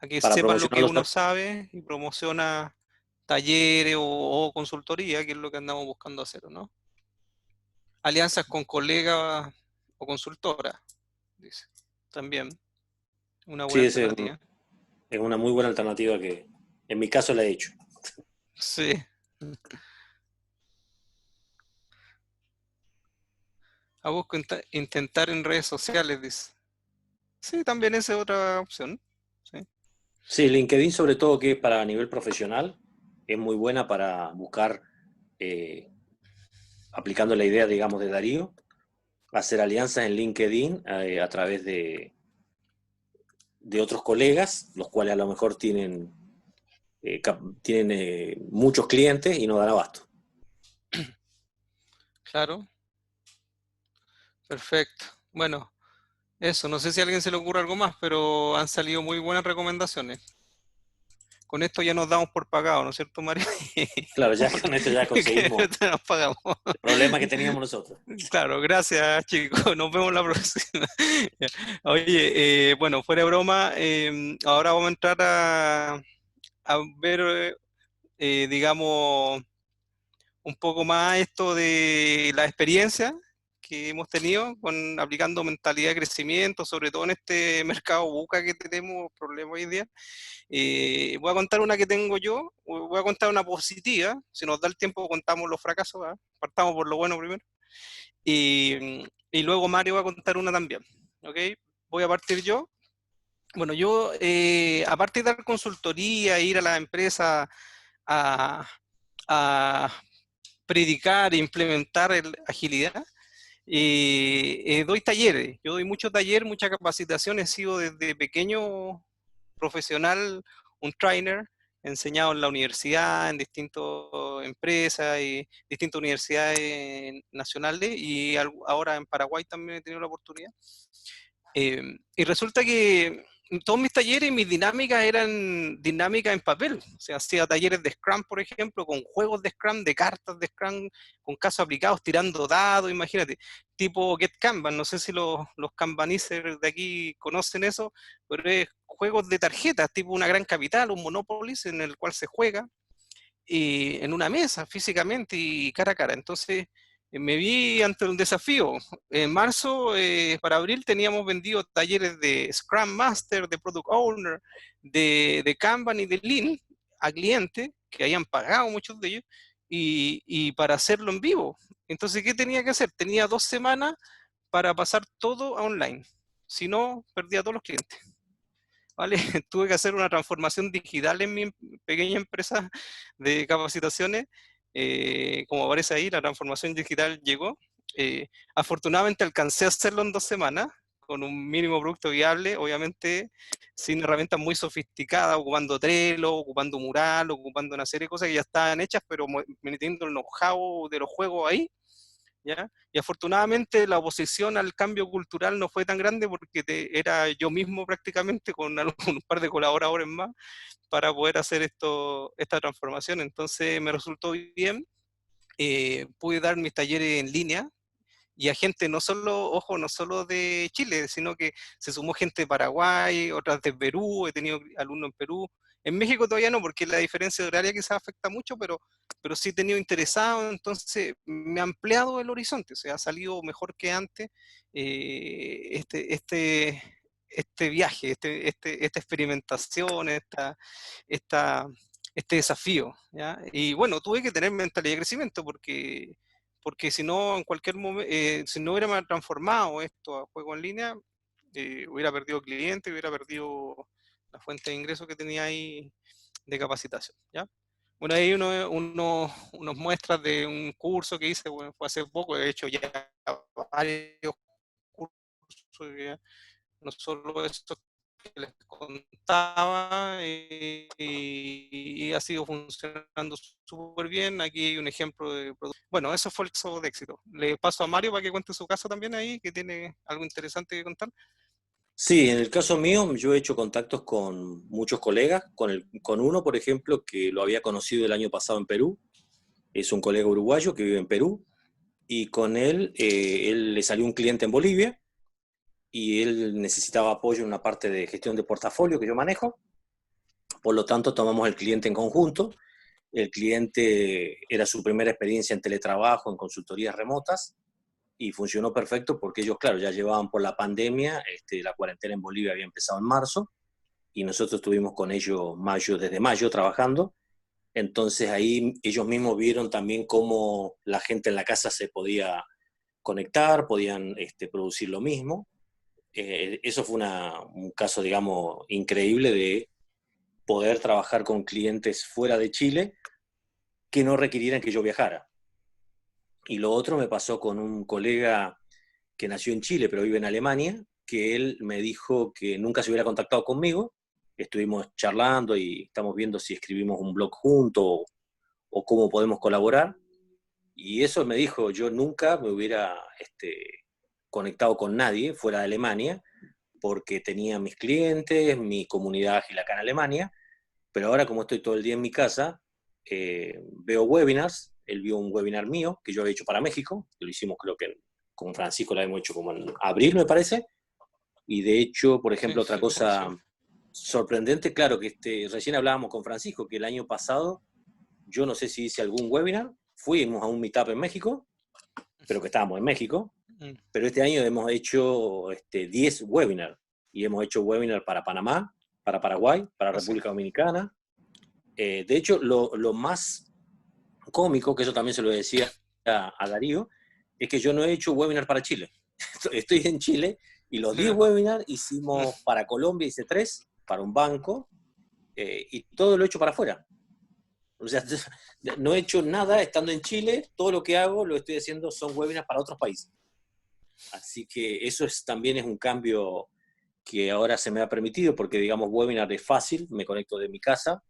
que Para sepan lo promocionar que los uno sabe y promociona talleres o consultoría, que es lo que andamos buscando hacer, ¿no? Alianzas con colegas o consultoras, dice. También una buena Sí, alternativa. es una muy buena alternativa que en mi caso la he hecho. Sí. A vos intentar en redes sociales, dice. Sí, también esa es otra opción. Sí. Sí, LinkedIn sobre todo que para nivel profesional es muy buena para buscar, aplicando la idea, digamos, de Darío, hacer alianzas en LinkedIn a través de otros colegas, los cuales a lo mejor tienen muchos clientes y no dan abasto. Claro. Perfecto. Bueno, Eso, no sé si a alguien se le ocurre algo más, pero han salido muy buenas recomendaciones. Con esto ya nos damos por pagado, ¿no es cierto, Mario? Claro, ya con esto ya conseguimos Nos pagamos. el problema que teníamos nosotros. Claro, gracias chicos, nos vemos la próxima. Oye, bueno, fuera de broma, ahora vamos a entrar a ver, digamos, un poco más esto de la experiencia que hemos tenido aplicando mentalidad de crecimiento, sobre todo en este mercado buca que tenemos problemas hoy en día. Voy a contar una que tengo yo, voy a contar una positiva, si nos da el tiempo contamos los fracasos, ¿verdad? Partamos por lo bueno primero. Y luego Mario va a contar una también, ¿ok? Voy a partir yo. Bueno, yo, aparte de dar consultoría, ir a la empresa a predicar e implementar agilidad, doy talleres. Yo doy muchos talleres, mucha capacitación. He sido desde pequeño profesional, un trainer, enseñado en la universidad, en distintas empresas y distintas universidades nacionales, y ahora en Paraguay también he tenido la oportunidad. Y resulta que todos mis talleres, mis dinámicas eran dinámicas en papel. O sea, hacía talleres de Scrum, por ejemplo, con juegos de Scrum, de cartas de Scrum, con casos aplicados, tirando dados, imagínate, tipo Get Kanban. No sé si los kanbanicers de aquí conocen eso, pero es juegos de tarjetas, tipo una Gran Capital, un Monopoly, en el cual se juega en una mesa, físicamente y cara a cara. Entonces, me vi ante un desafío. En marzo, para abril, teníamos vendido talleres de Scrum Master, de Product Owner, de Kanban y de Lean a clientes que habían pagado muchos de ellos, y para hacerlo en vivo. Entonces, ¿qué tenía que hacer? Tenía 2 semanas para pasar todo a online. Si no, perdía a todos los clientes. ¿Vale? Tuve que hacer una transformación digital en mi pequeña empresa de capacitaciones. Como aparece ahí, la transformación digital llegó. Afortunadamente alcancé a hacerlo en 2 semanas, con un mínimo producto viable, obviamente sin herramientas muy sofisticadas, ocupando Trello, ocupando Mural, ocupando una serie de cosas que ya estaban hechas, pero metiendo el know-how de los juegos ahí. ¿Ya? Y afortunadamente la oposición al cambio cultural no fue tan grande, porque era yo mismo prácticamente con un par de colaboradores más para poder hacer esta transformación. Entonces me resultó bien. Pude dar mis talleres en línea, y a gente no solo, ojo, no solo de Chile, sino que se sumó gente de Paraguay, otras de Perú, he tenido alumnos en Perú. En México todavía no, porque la diferencia horaria quizás afecta mucho, pero sí he tenido interesado. Entonces me ha ampliado el horizonte, o sea, ha salido mejor que antes este viaje, esta experimentación, esta, este desafío, ¿ya? Y bueno, tuve que tener mentalidad de crecimiento, porque si no, en cualquier momento, si no hubiera transformado esto a juego en línea, hubiera perdido clientes, hubiera perdido la fuente de ingresos que tenía ahí de capacitación, ¿ya? Bueno, ahí unos muestras de un curso que hice, bueno, fue hace poco, he hecho ya varios cursos, ya, no solo esto que les contaba, y ha sido funcionando súper bien. Aquí hay un ejemplo de producto. Bueno, eso fue el caso de éxito. Le paso a Mario para que cuente su caso también ahí, que tiene algo interesante que contar. Sí, en el caso mío, yo he hecho contactos con muchos colegas, con uno, por ejemplo, que lo había conocido el año pasado en Perú. Es un colega uruguayo que vive en Perú, y con él le salió un cliente en Bolivia, y él necesitaba apoyo en una parte de gestión de portafolio que yo manejo. Por lo tanto, tomamos el cliente en conjunto. El cliente era su primera experiencia en teletrabajo, en consultorías remotas, y funcionó perfecto porque ellos, claro, ya llevaban por la pandemia, la cuarentena en Bolivia había empezado en marzo, y nosotros estuvimos con ellos desde mayo trabajando. Entonces ahí ellos mismos vieron también cómo la gente en la casa se podía conectar, podían producir lo mismo. Eso fue un caso, digamos, increíble de poder trabajar con clientes fuera de Chile que no requirieran que yo viajara. Y lo otro me pasó con un colega que nació en Chile pero vive en Alemania, que él me dijo que nunca se hubiera contactado conmigo. Estuvimos charlando y estamos viendo si escribimos un blog juntos o cómo podemos colaborar. Y eso me dijo, yo nunca me hubiera conectado con nadie fuera de Alemania, porque tenía mis clientes, mi comunidad ágil acá en Alemania, pero ahora como estoy todo el día en mi casa, veo webinars. Él vio un webinar mío que yo había hecho para México, que lo hicimos creo que con Francisco, lo habíamos hecho como en abril, me parece, y de hecho, por ejemplo, Sí, otra sí, cosa sí. sorprendente, claro, que recién hablábamos con Francisco, que el año pasado, yo no sé si hice algún webinar, fuimos a un meetup en México, pero que estábamos en México, Mm. pero este año hemos hecho 10 webinars, y hemos hecho webinar para Panamá, para Paraguay, para Así. República Dominicana. De hecho, lo más cómico, que eso también se lo decía a Darío, es que yo no he hecho webinar para Chile. Estoy en Chile y los 10 webinars hicimos para Colombia, hice 3, para un banco, y todo lo he hecho para afuera. O sea, no he hecho nada estando en Chile, todo lo que hago lo estoy haciendo son webinars para otros países. Así que eso también es un cambio que ahora se me ha permitido, porque digamos webinar es fácil, me conecto de mi casa,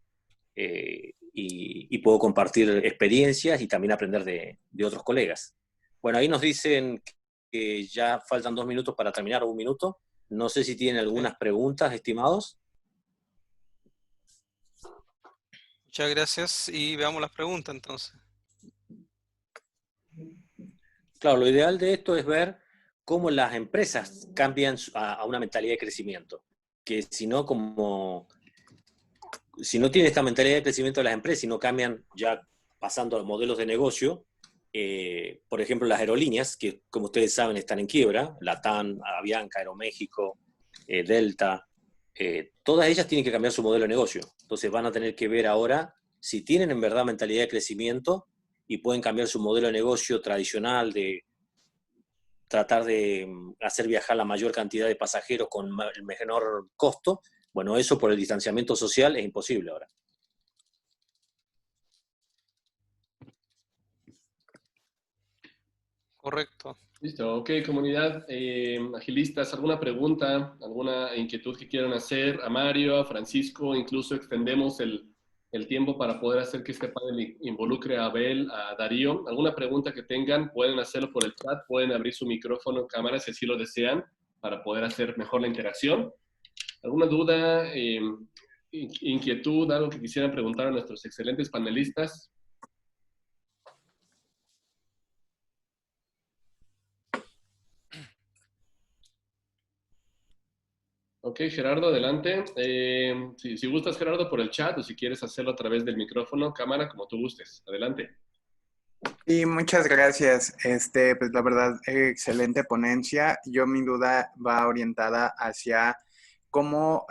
y puedo compartir experiencias y también aprender de otros colegas. Bueno, ahí nos dicen que ya faltan 2 minutos para terminar, o 1 minuto. No sé si tienen algunas preguntas, estimados. Muchas gracias y veamos las preguntas entonces. Claro, lo ideal de esto es ver cómo las empresas cambian a una mentalidad de crecimiento. Que si no tienen esta mentalidad de crecimiento de las empresas, si no cambian ya pasando a modelos de negocio, por ejemplo, las aerolíneas, que como ustedes saben están en quiebra, LATAM, Avianca, Aeroméxico, Delta, todas ellas tienen que cambiar su modelo de negocio. Entonces van a tener que ver ahora si tienen en verdad mentalidad de crecimiento y pueden cambiar su modelo de negocio tradicional de tratar de hacer viajar la mayor cantidad de pasajeros con el menor costo. Bueno, eso por el distanciamiento social es imposible ahora. Correcto. Listo, ok, comunidad, agilistas, ¿alguna pregunta, alguna inquietud que quieran hacer a Mario, a Francisco? Incluso extendemos el tiempo para poder hacer que este panel involucre a Abel, a Darío. ¿Alguna pregunta que tengan? Pueden hacerlo por el chat, pueden abrir su micrófono, cámara, si así lo desean, para poder hacer mejor la interacción. ¿Alguna duda, inquietud, algo que quisieran preguntar a nuestros excelentes panelistas? Ok, Gerardo, adelante. Si gustas, Gerardo, por el chat o si quieres hacerlo a través del micrófono, cámara, como tú gustes. Adelante. Y muchas gracias. Pues la verdad, excelente ponencia. Yo mi duda va orientada hacia cómo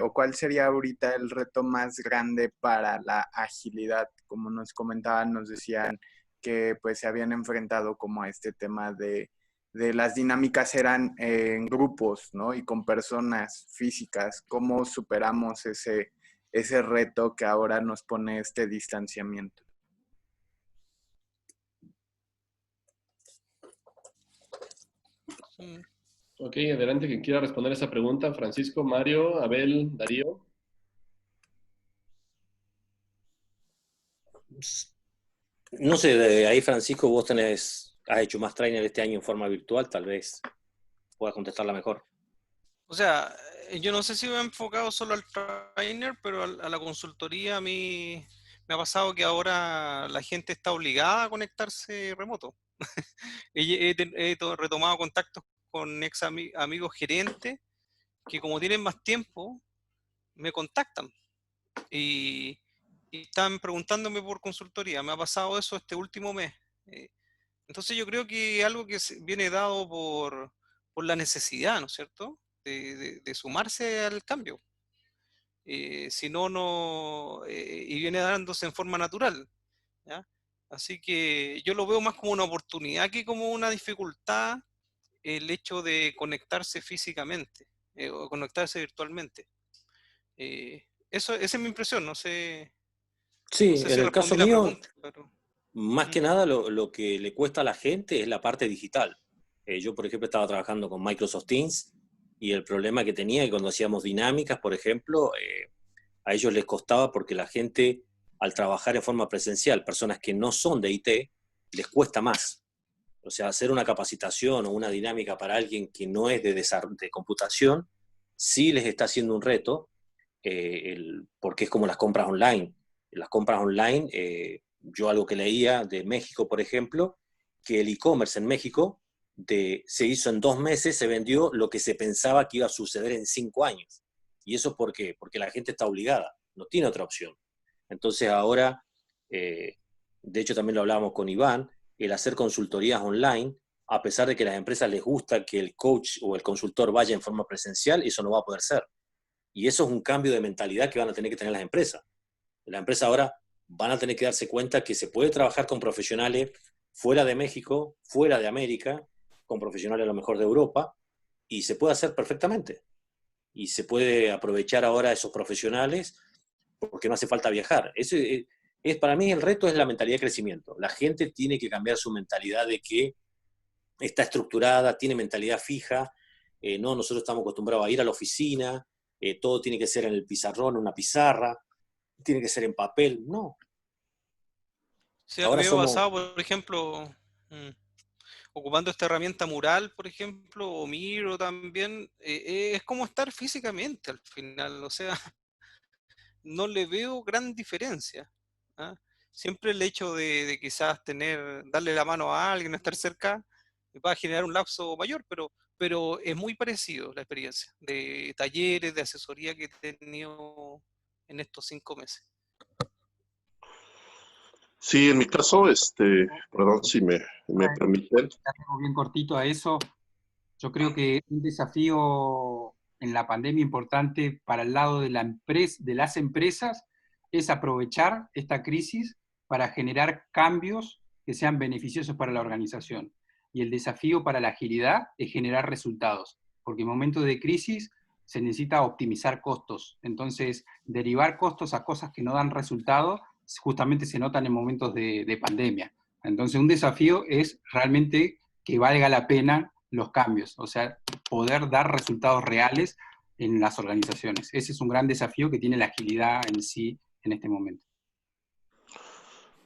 o cuál sería ahorita el reto más grande para la agilidad. Como nos comentaban, nos decían que pues se habían enfrentado como a este tema de las dinámicas eran en grupos, ¿no? Y con personas físicas. ¿Cómo superamos ese reto que ahora nos pone este distanciamiento? Ok, adelante, quien quiera responder esa pregunta. Francisco, Mario, Abel, Darío. No sé, ahí Francisco, vos has hecho más trainer este año en forma virtual, tal vez puedas contestarla mejor. O sea, yo no sé si me he enfocado solo al trainer, pero a la consultoría a mí me ha pasado que ahora la gente está obligada a conectarse remoto. He retomado contactos con amigos gerentes que como tienen más tiempo, me contactan y están preguntándome por consultoría. Me ha pasado eso este último mes. Entonces yo creo que algo que viene dado por la necesidad, ¿no es cierto?, de sumarse al cambio. Si no, y viene dándose en forma natural, ¿ya? Así que yo lo veo más como una oportunidad que como una dificultad el hecho de conectarse físicamente o conectarse virtualmente. Esa es mi impresión, no sé Sí, si en el respondí caso la mío, pregunta, pero... más que nada lo que le cuesta a la gente es la parte digital. Yo, por ejemplo, estaba trabajando con Microsoft Teams y el problema que tenía es que cuando hacíamos dinámicas, por ejemplo, a ellos les costaba porque la gente, al trabajar en forma presencial, personas que no son de IT, les cuesta más. O sea, hacer una capacitación o una dinámica para alguien que no es de computación sí les está haciendo un reto, porque es como las compras online. Las compras online, yo algo que leía de México, por ejemplo, que el e-commerce en México se hizo en 2 meses, se vendió lo que se pensaba que iba a suceder en 5 años. ¿Y eso por qué? Porque la gente está obligada, no tiene otra opción. Entonces ahora, de hecho también lo hablábamos con Iván, el hacer consultorías online, a pesar de que a las empresas les gusta que el coach o el consultor vaya en forma presencial, eso no va a poder ser. Y eso es un cambio de mentalidad que van a tener que tener las empresas. Las empresas ahora van a tener que darse cuenta que se puede trabajar con profesionales fuera de México, fuera de América, con profesionales a lo mejor de Europa, y se puede hacer perfectamente. Y se puede aprovechar ahora a esos profesionales porque no hace falta viajar. Para mí el reto es la mentalidad de crecimiento. La gente tiene que cambiar su mentalidad de que está estructurada, tiene mentalidad fija. No, nosotros estamos acostumbrados a ir a la oficina, todo tiene que ser en el pizarrón, en una pizarra, tiene que ser en papel. No. Sí, a mí Ahora me ha somos... pasado, por ejemplo, ocupando esta herramienta Mural, por ejemplo, o Miro también, es como estar físicamente al final, o sea, no le veo gran diferencia. ¿Ah? Siempre el hecho de quizás darle la mano a alguien, estar cerca, va a generar un lapso mayor, pero es muy parecido la experiencia de talleres, de asesoría que he tenido en estos 5 meses. Sí, en mi caso, perdón si me permiten. Algo bien cortito a eso. Yo creo que un desafío en la pandemia importante para el lado de de las empresas es aprovechar esta crisis para generar cambios que sean beneficiosos para la organización. Y el desafío para la agilidad es generar resultados, porque en momentos de crisis se necesita optimizar costos. Entonces, derivar costos a cosas que no dan resultado justamente se notan en momentos de pandemia. Entonces, un desafío es realmente que valga la pena los cambios, o sea, poder dar resultados reales en las organizaciones. Ese es un gran desafío que tiene la agilidad en sí en este momento.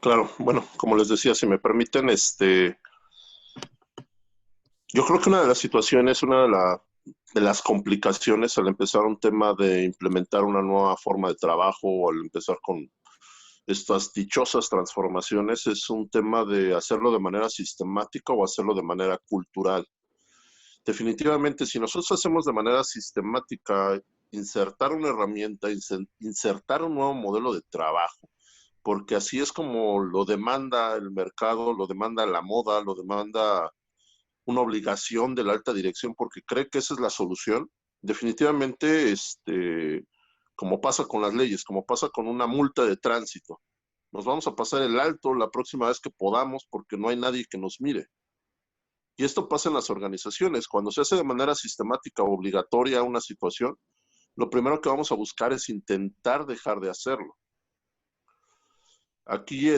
Claro, bueno, como les decía, si me permiten, yo creo que una de las situaciones, de las complicaciones al empezar un tema de implementar una nueva forma de trabajo o al empezar con estas dichosas transformaciones es un tema de hacerlo de manera sistemática o hacerlo de manera cultural. Definitivamente, si nosotros hacemos de manera sistemática insertar una herramienta, insertar un nuevo modelo de trabajo, porque así es como lo demanda el mercado, lo demanda la moda, lo demanda una obligación de la alta dirección porque cree que esa es la solución. Definitivamente, como pasa con las leyes, como pasa con una multa de tránsito, nos vamos a pasar el alto la próxima vez que podamos porque no hay nadie que nos mire. Y esto pasa en las organizaciones. Cuando se hace de manera sistemática o obligatoria una situación, lo primero que vamos a buscar es intentar dejar de hacerlo. Aquí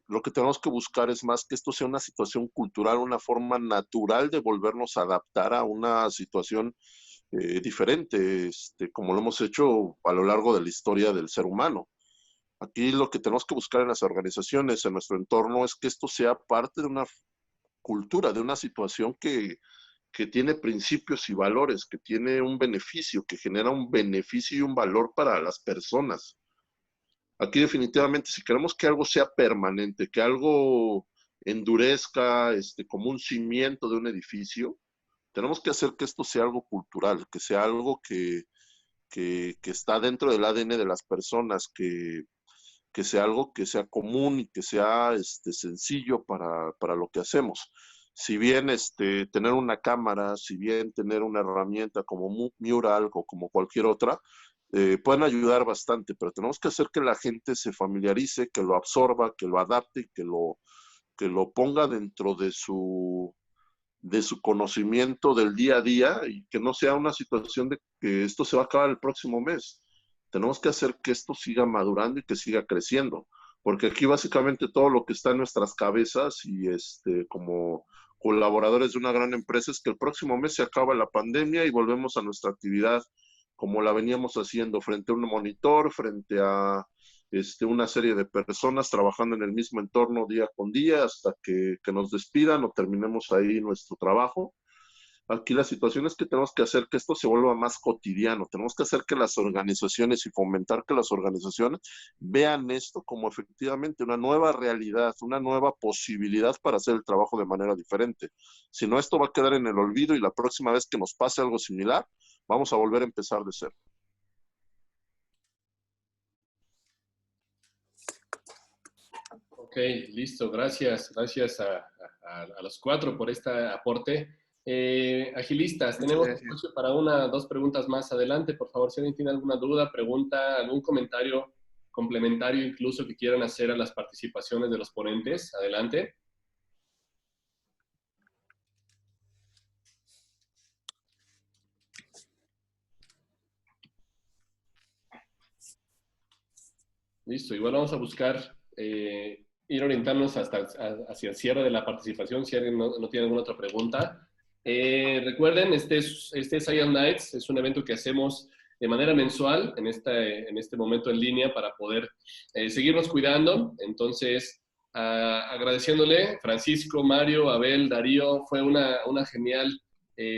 lo que tenemos que buscar es más que esto sea una situación cultural, una forma natural de volvernos a adaptar a una situación diferente, como lo hemos hecho a lo largo de la historia del ser humano. Aquí lo que tenemos que buscar en las organizaciones, en nuestro entorno, es que esto sea parte de una cultura, de una situación que tiene principios y valores, que tiene un beneficio, que genera un beneficio y un valor para las personas. Aquí definitivamente, si queremos que algo sea permanente, que algo endurezca como un cimiento de un edificio, tenemos que hacer que esto sea algo cultural, que sea algo que está dentro del ADN de las personas, que sea algo que sea común y que sea sencillo para lo que hacemos. Si bien tener una cámara, si bien tener una herramienta como Mural o como cualquier otra, pueden ayudar bastante, pero tenemos que hacer que la gente se familiarice, que lo absorba, que lo adapte, que lo ponga dentro de su conocimiento del día a día y que no sea una situación de que esto se va a acabar el próximo mes. Tenemos que hacer que esto siga madurando y que siga creciendo, porque aquí básicamente todo lo que está en nuestras cabezas y como colaboradores de una gran empresa es que el próximo mes se acaba la pandemia y volvemos a nuestra actividad como la veníamos haciendo, frente a un monitor, frente a una serie de personas trabajando en el mismo entorno día con día hasta que nos despidan o terminemos ahí nuestro trabajo. Aquí la situación es que tenemos que hacer que esto se vuelva más cotidiano, tenemos que hacer que las organizaciones y fomentar que las organizaciones vean esto como efectivamente una nueva realidad, una nueva posibilidad para hacer el trabajo de manera diferente. Si no, esto va a quedar en el olvido y la próxima vez que nos pase algo similar, vamos a volver a empezar de cero. Ok, listo. Gracias. Gracias a los cuatro por este aporte. Agilistas, tenemos espacio para dos preguntas más adelante. Por favor, si alguien tiene alguna duda, pregunta, algún comentario complementario incluso que quieran hacer a las participaciones de los ponentes, adelante. Listo, igual vamos a buscar ir orientándonos hacia el cierre de la participación, si alguien no tiene alguna otra pregunta. Recuerden, este es Science Nights, es un evento que hacemos de manera mensual en este momento en línea para poder seguirnos cuidando. Entonces, agradeciéndole, Francisco, Mario, Abel, Darío, fue una genial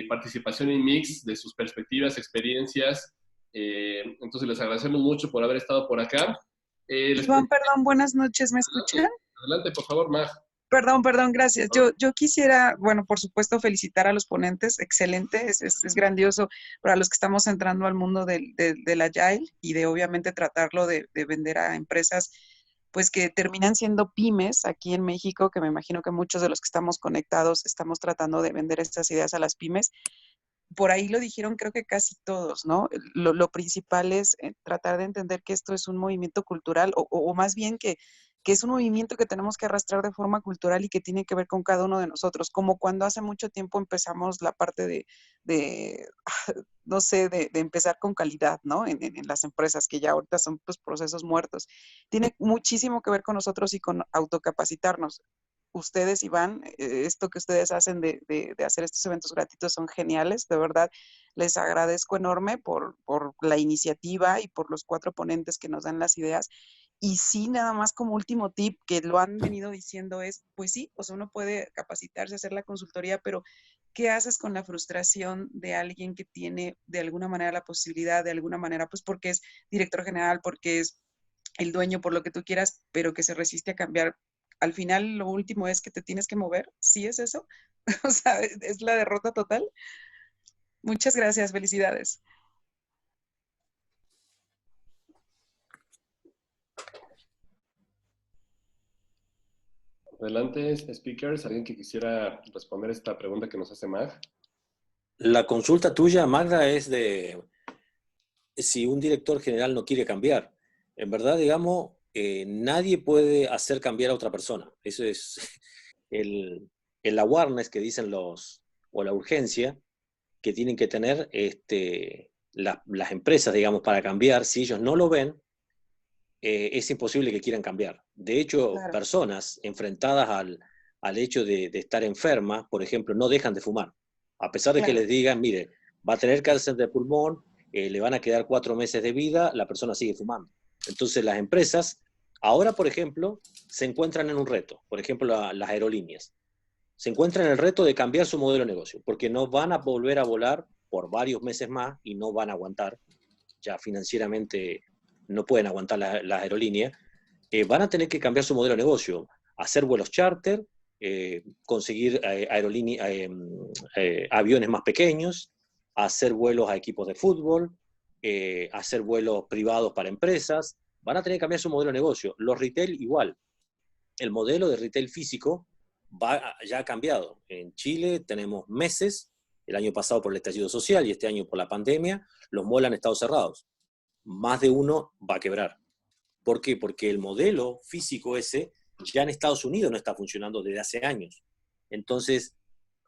participación y mix de sus perspectivas, experiencias. Entonces, les agradecemos mucho por haber estado por acá. Iván, perdón, buenas noches, ¿me escuchan? Adelante, por favor, Mag. Perdón, gracias. Yo quisiera, bueno, por supuesto, felicitar a los ponentes, excelente, es grandioso para los que estamos entrando al mundo del Agile y de obviamente tratarlo de vender a empresas pues que terminan siendo pymes aquí en México, que me imagino que muchos de los que estamos conectados estamos tratando de vender estas ideas a las pymes. Por ahí lo dijeron creo que casi todos, ¿no? Lo principal es tratar de entender que esto es un movimiento cultural o más bien que es un movimiento que tenemos que arrastrar de forma cultural y que tiene que ver con cada uno de nosotros, como cuando hace mucho tiempo empezamos la parte no sé, de empezar con calidad, ¿no? En las empresas que ya ahorita son pues procesos muertos. Tiene muchísimo que ver con nosotros y con autocapacitarnos. Ustedes, Iván, esto que ustedes hacen de hacer estos eventos gratuitos son geniales, de verdad, les agradezco enorme por la iniciativa y por los 4 ponentes que nos dan las ideas. Y sí, nada más como último tip, que lo han venido diciendo es, pues sí, o sea, uno puede capacitarse, hacer la consultoría, pero ¿qué haces con la frustración de alguien que tiene de alguna manera la posibilidad, de alguna manera, pues porque es director general, porque es el dueño, por lo que tú quieras, pero que se resiste a cambiar? Al final lo último es que te tienes que mover, ¿sí es eso? O sea, es la derrota total. Muchas gracias, felicidades. Adelante, speakers, alguien que quisiera responder esta pregunta que nos hace Mag. La consulta tuya, Magda, es de si un director general no quiere cambiar. En verdad, digamos, nadie puede hacer cambiar a otra persona. Eso es el awareness que dicen o la urgencia que tienen que tener las empresas, digamos, para cambiar. Si ellos no lo ven, es imposible que quieran cambiar. De hecho, claro, personas enfrentadas al hecho de estar enfermas, por ejemplo, no dejan de fumar. A pesar de claro, que les digan, mire, va a tener cáncer de pulmón, le van a quedar 4 meses de vida, la persona sigue fumando. Entonces las empresas, ahora por ejemplo, se encuentran en un reto. Por ejemplo, las aerolíneas. Se encuentran en el reto de cambiar su modelo de negocio, porque no van a volver a volar por varios meses más y no van a aguantar, ya financieramente no pueden aguantar las aerolíneas, van a tener que cambiar su modelo de negocio, hacer vuelos charter, conseguir aviones más pequeños, hacer vuelos a equipos de fútbol, hacer vuelos privados para empresas. Van a tener que cambiar su modelo de negocio. Los retail igual. El modelo de retail físico ya ha cambiado. En Chile tenemos meses, el año pasado por el estallido social y este año por la pandemia, los malls han estado cerrados. Más de uno va a quebrar. ¿Por qué? Porque el modelo físico ese ya en Estados Unidos no está funcionando desde hace años. Entonces,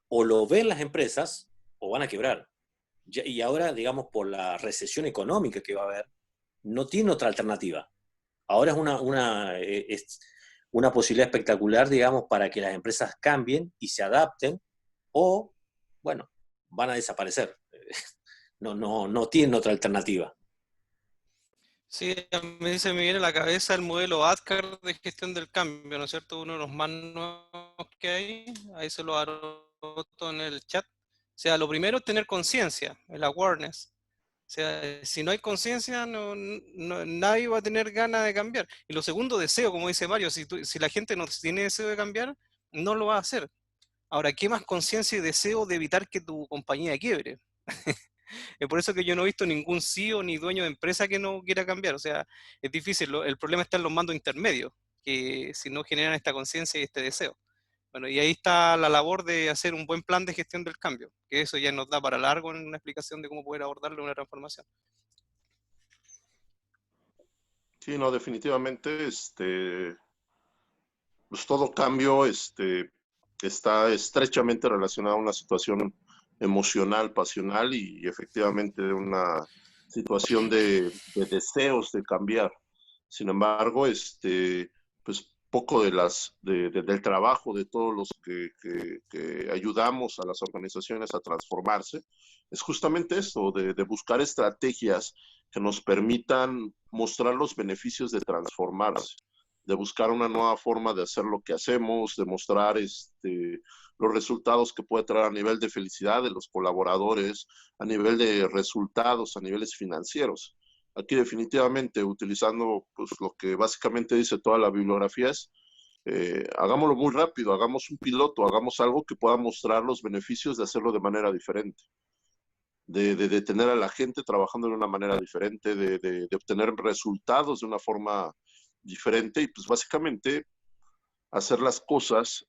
o lo ven las empresas o van a quebrar. Y ahora, digamos, por la recesión económica que va a haber, no tiene otra alternativa. Ahora es una posibilidad espectacular, digamos, para que las empresas cambien y se adapten, o, bueno, van a desaparecer. No tienen otra alternativa. Sí, a mí se me viene a la cabeza el modelo ADCAR de gestión del cambio, ¿no es cierto? Uno de los más nuevos que hay, ahí se lo anoto en el chat, sea, lo primero es tener conciencia, el awareness. O sea, si no hay conciencia, nadie va a tener ganas de cambiar. Y lo segundo, deseo, como dice Mario, si la gente no tiene deseo de cambiar, no lo va a hacer. Ahora, ¿qué más conciencia y deseo de evitar que tu compañía quiebre? Es por eso que yo no he visto ningún CEO ni dueño de empresa que no quiera cambiar. O sea, es difícil. El problema está en los mandos intermedios, que si no generan esta conciencia y este deseo. Bueno, y ahí está la labor de hacer un buen plan de gestión del cambio, que eso ya nos da para largo en una explicación de cómo poder abordarlo una transformación. Sí, no, definitivamente, pues todo cambio, está estrechamente relacionado a una situación emocional, pasional y efectivamente una situación de deseos de cambiar. Sin embargo, pues poco del trabajo de todos los que ayudamos a las organizaciones a transformarse es justamente esto, de buscar estrategias que nos permitan mostrar los beneficios de transformarse, de buscar una nueva forma de hacer lo que hacemos, de mostrar los resultados que puede traer a nivel de felicidad de los colaboradores, a nivel de resultados, a niveles financieros. Aquí definitivamente utilizando pues, lo que básicamente dice toda la bibliografía es, hagámoslo muy rápido, hagamos un piloto, hagamos algo que pueda mostrar los beneficios de hacerlo de manera diferente. De tener a la gente trabajando de una manera diferente, de obtener resultados de una forma diferente y pues básicamente hacer las cosas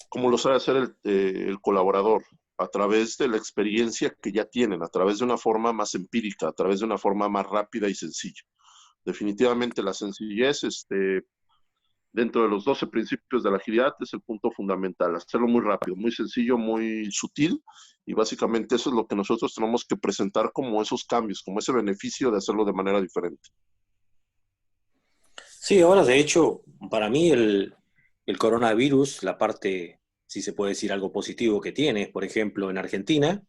como lo sabe hacer el colaborador, a través de la experiencia que ya tienen, a través de una forma más empírica, a través de una forma más rápida y sencilla. Definitivamente la sencillez, dentro de los 12 principios de la agilidad, es el punto fundamental, hacerlo muy rápido, muy sencillo, muy sutil, y básicamente eso es lo que nosotros tenemos que presentar como esos cambios, como ese beneficio de hacerlo de manera diferente. Sí, ahora de hecho, para mí el coronavirus, la parte, si se puede decir algo positivo que tiene, por ejemplo, en Argentina,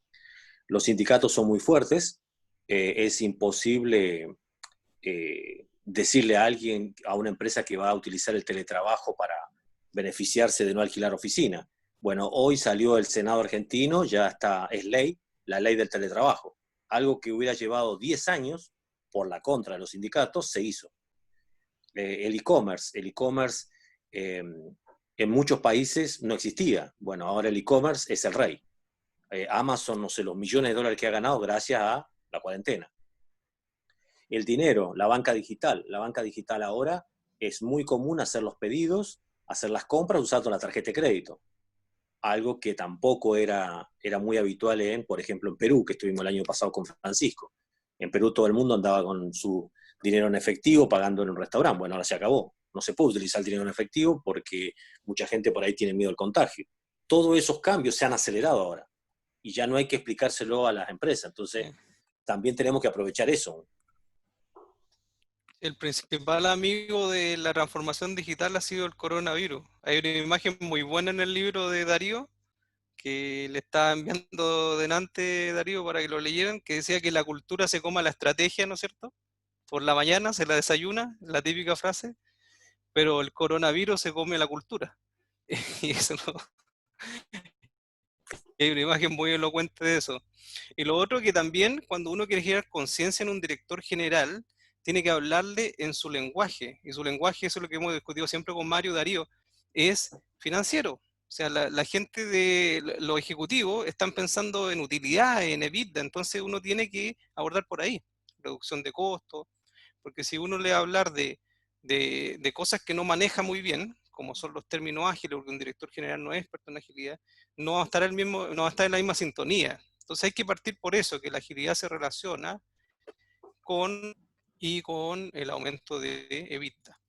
los sindicatos son muy fuertes, es imposible decirle a alguien, a una empresa que va a utilizar el teletrabajo para beneficiarse de no alquilar oficina. Bueno, hoy salió el Senado argentino, ya está, es ley, la ley del teletrabajo. Algo que hubiera llevado 10 años, por la contra de los sindicatos, se hizo. El e-commerce en muchos países no existía. Bueno, ahora el e-commerce es el rey. Amazon, no sé, los millones de dólares que ha ganado gracias a la cuarentena. El dinero, la banca digital ahora es muy común hacer los pedidos, hacer las compras usando la tarjeta de crédito. Algo que tampoco era muy habitual por ejemplo, en Perú, que estuvimos el año pasado con Francisco. En Perú todo el mundo andaba con su dinero en efectivo pagando en un restaurante. Bueno, ahora se acabó. No se puede utilizar el dinero en efectivo porque mucha gente por ahí tiene miedo al contagio. Todos esos cambios se han acelerado ahora y ya no hay que explicárselo a las empresas. Entonces, también tenemos que aprovechar eso. El principal amigo de la transformación digital ha sido el coronavirus. Hay una imagen muy buena en el libro de Darío, que le estaba enviando delante Darío para que lo leyeran, que decía que la cultura se coma la estrategia, ¿no es cierto? Por la mañana se la desayuna, la típica frase, pero el coronavirus se come la cultura. Y eso no... Hay una imagen muy elocuente de eso. Y lo otro que también, cuando uno quiere generar conciencia en un director general, tiene que hablarle en su lenguaje. Y su lenguaje, eso es lo que hemos discutido siempre con Mario Darío, es financiero. O sea, la gente de los ejecutivos están pensando en utilidad, en EBITDA, entonces uno tiene que abordar por ahí. Reducción de costos, porque si uno le va a hablar de cosas que no maneja muy bien, como son los términos ágiles, porque un director general no es experto en agilidad, no va a estar en la misma sintonía. Entonces hay que partir por eso, que la agilidad se relaciona con el aumento de EBITDA.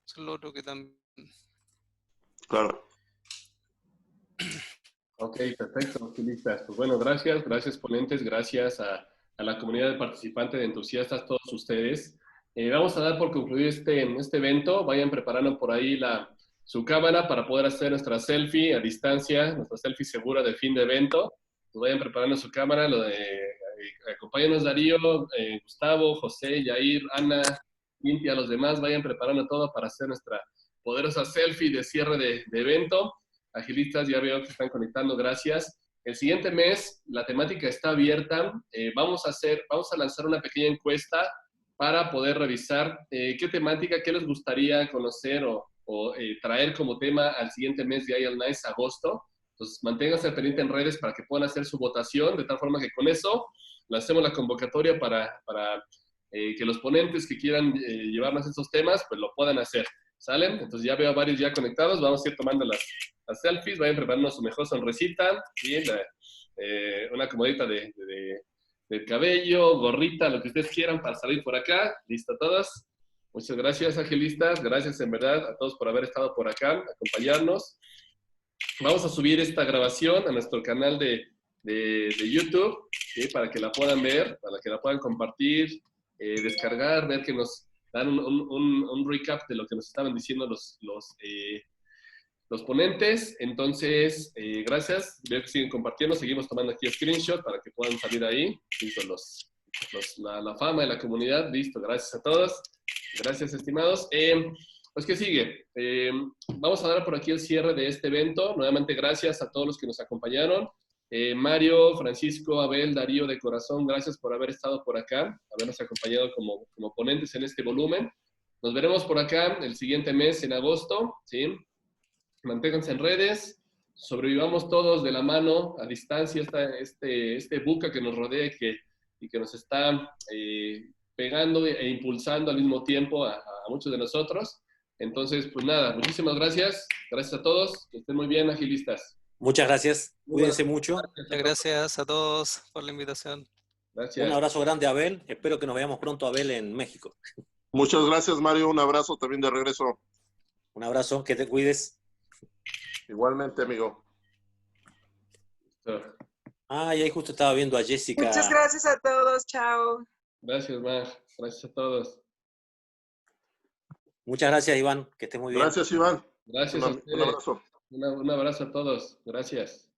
Eso es lo otro que también... Claro. Ok, perfecto, listas. Pues bueno, gracias ponentes, gracias a la comunidad de participantes, de entusiastas, todos ustedes. Vamos a dar por concluido este evento. Vayan preparando por ahí su cámara para poder hacer nuestra selfie a distancia, nuestra selfie segura de fin de evento. Pues vayan preparando su cámara. Acompáñenos Darío, Gustavo, José, Yair, Ana, Cintia, los demás. Vayan preparando todo para hacer nuestra poderosa selfie de cierre de evento. agilistas, ya veo que están conectando, gracias. El siguiente mes la temática está abierta. Vamos a lanzar una pequeña encuesta para poder revisar qué temática, qué les gustaría conocer o traer como tema al siguiente mes de IEL Nice, agosto. Entonces, manténganse al pendiente en redes para que puedan hacer su votación, de tal forma que con eso lancemos la convocatoria para que los ponentes que quieran llevarnos esos temas, pues lo puedan hacer. ¿Salen? Entonces ya veo a varios ya conectados. Vamos a ir tomando las selfies. Vayan preparando su mejor sonrisita. Y una comodita del cabello, gorrita, lo que ustedes quieran para salir por acá. ¿Listo todos? Muchas gracias, agilistas. Gracias en verdad a todos por haber estado por acá, acompañarnos. Vamos a subir esta grabación a nuestro canal de YouTube, ¿sí? Para que la puedan ver, para que la puedan compartir, descargar, ver que nos dan un recap de lo que nos estaban diciendo los ponentes. Entonces, gracias. Veo que siguen compartiendo. Seguimos tomando aquí screenshot para que puedan salir ahí. Listo, la fama de la comunidad. Listo, gracias a todos. Gracias, estimados. Pues, ¿qué sigue? Vamos a dar por aquí el cierre de este evento. Nuevamente, gracias a todos los que nos acompañaron. Mario, Francisco, Abel, Darío, de corazón, gracias por haber estado por acá, habernos acompañado como ponentes en este volumen. Nos veremos por acá el siguiente mes, en agosto, ¿sí? Manténganse en redes, sobrevivamos todos de la mano, a distancia, este buca que nos rodea y que nos está pegando e impulsando al mismo tiempo a muchos de nosotros. Entonces, pues nada, muchísimas gracias. Gracias a todos. Que estén muy bien, agilistas. Muchas gracias. Cuídense mucho. Muchas gracias a todos por la invitación. Gracias. Un abrazo grande a Abel. Espero que nos veamos pronto, Abel, en México. Muchas gracias, Mario. Un abrazo también de regreso. Un abrazo, que te cuides. Igualmente, amigo. Ah, y ahí justo estaba viendo a Jessica. Muchas gracias a todos. Chao. Gracias, Mar. Gracias a todos. Muchas gracias, Iván. Que estés muy bien. Gracias, Iván. Gracias a ustedes. Un abrazo. Un abrazo a todos. Gracias.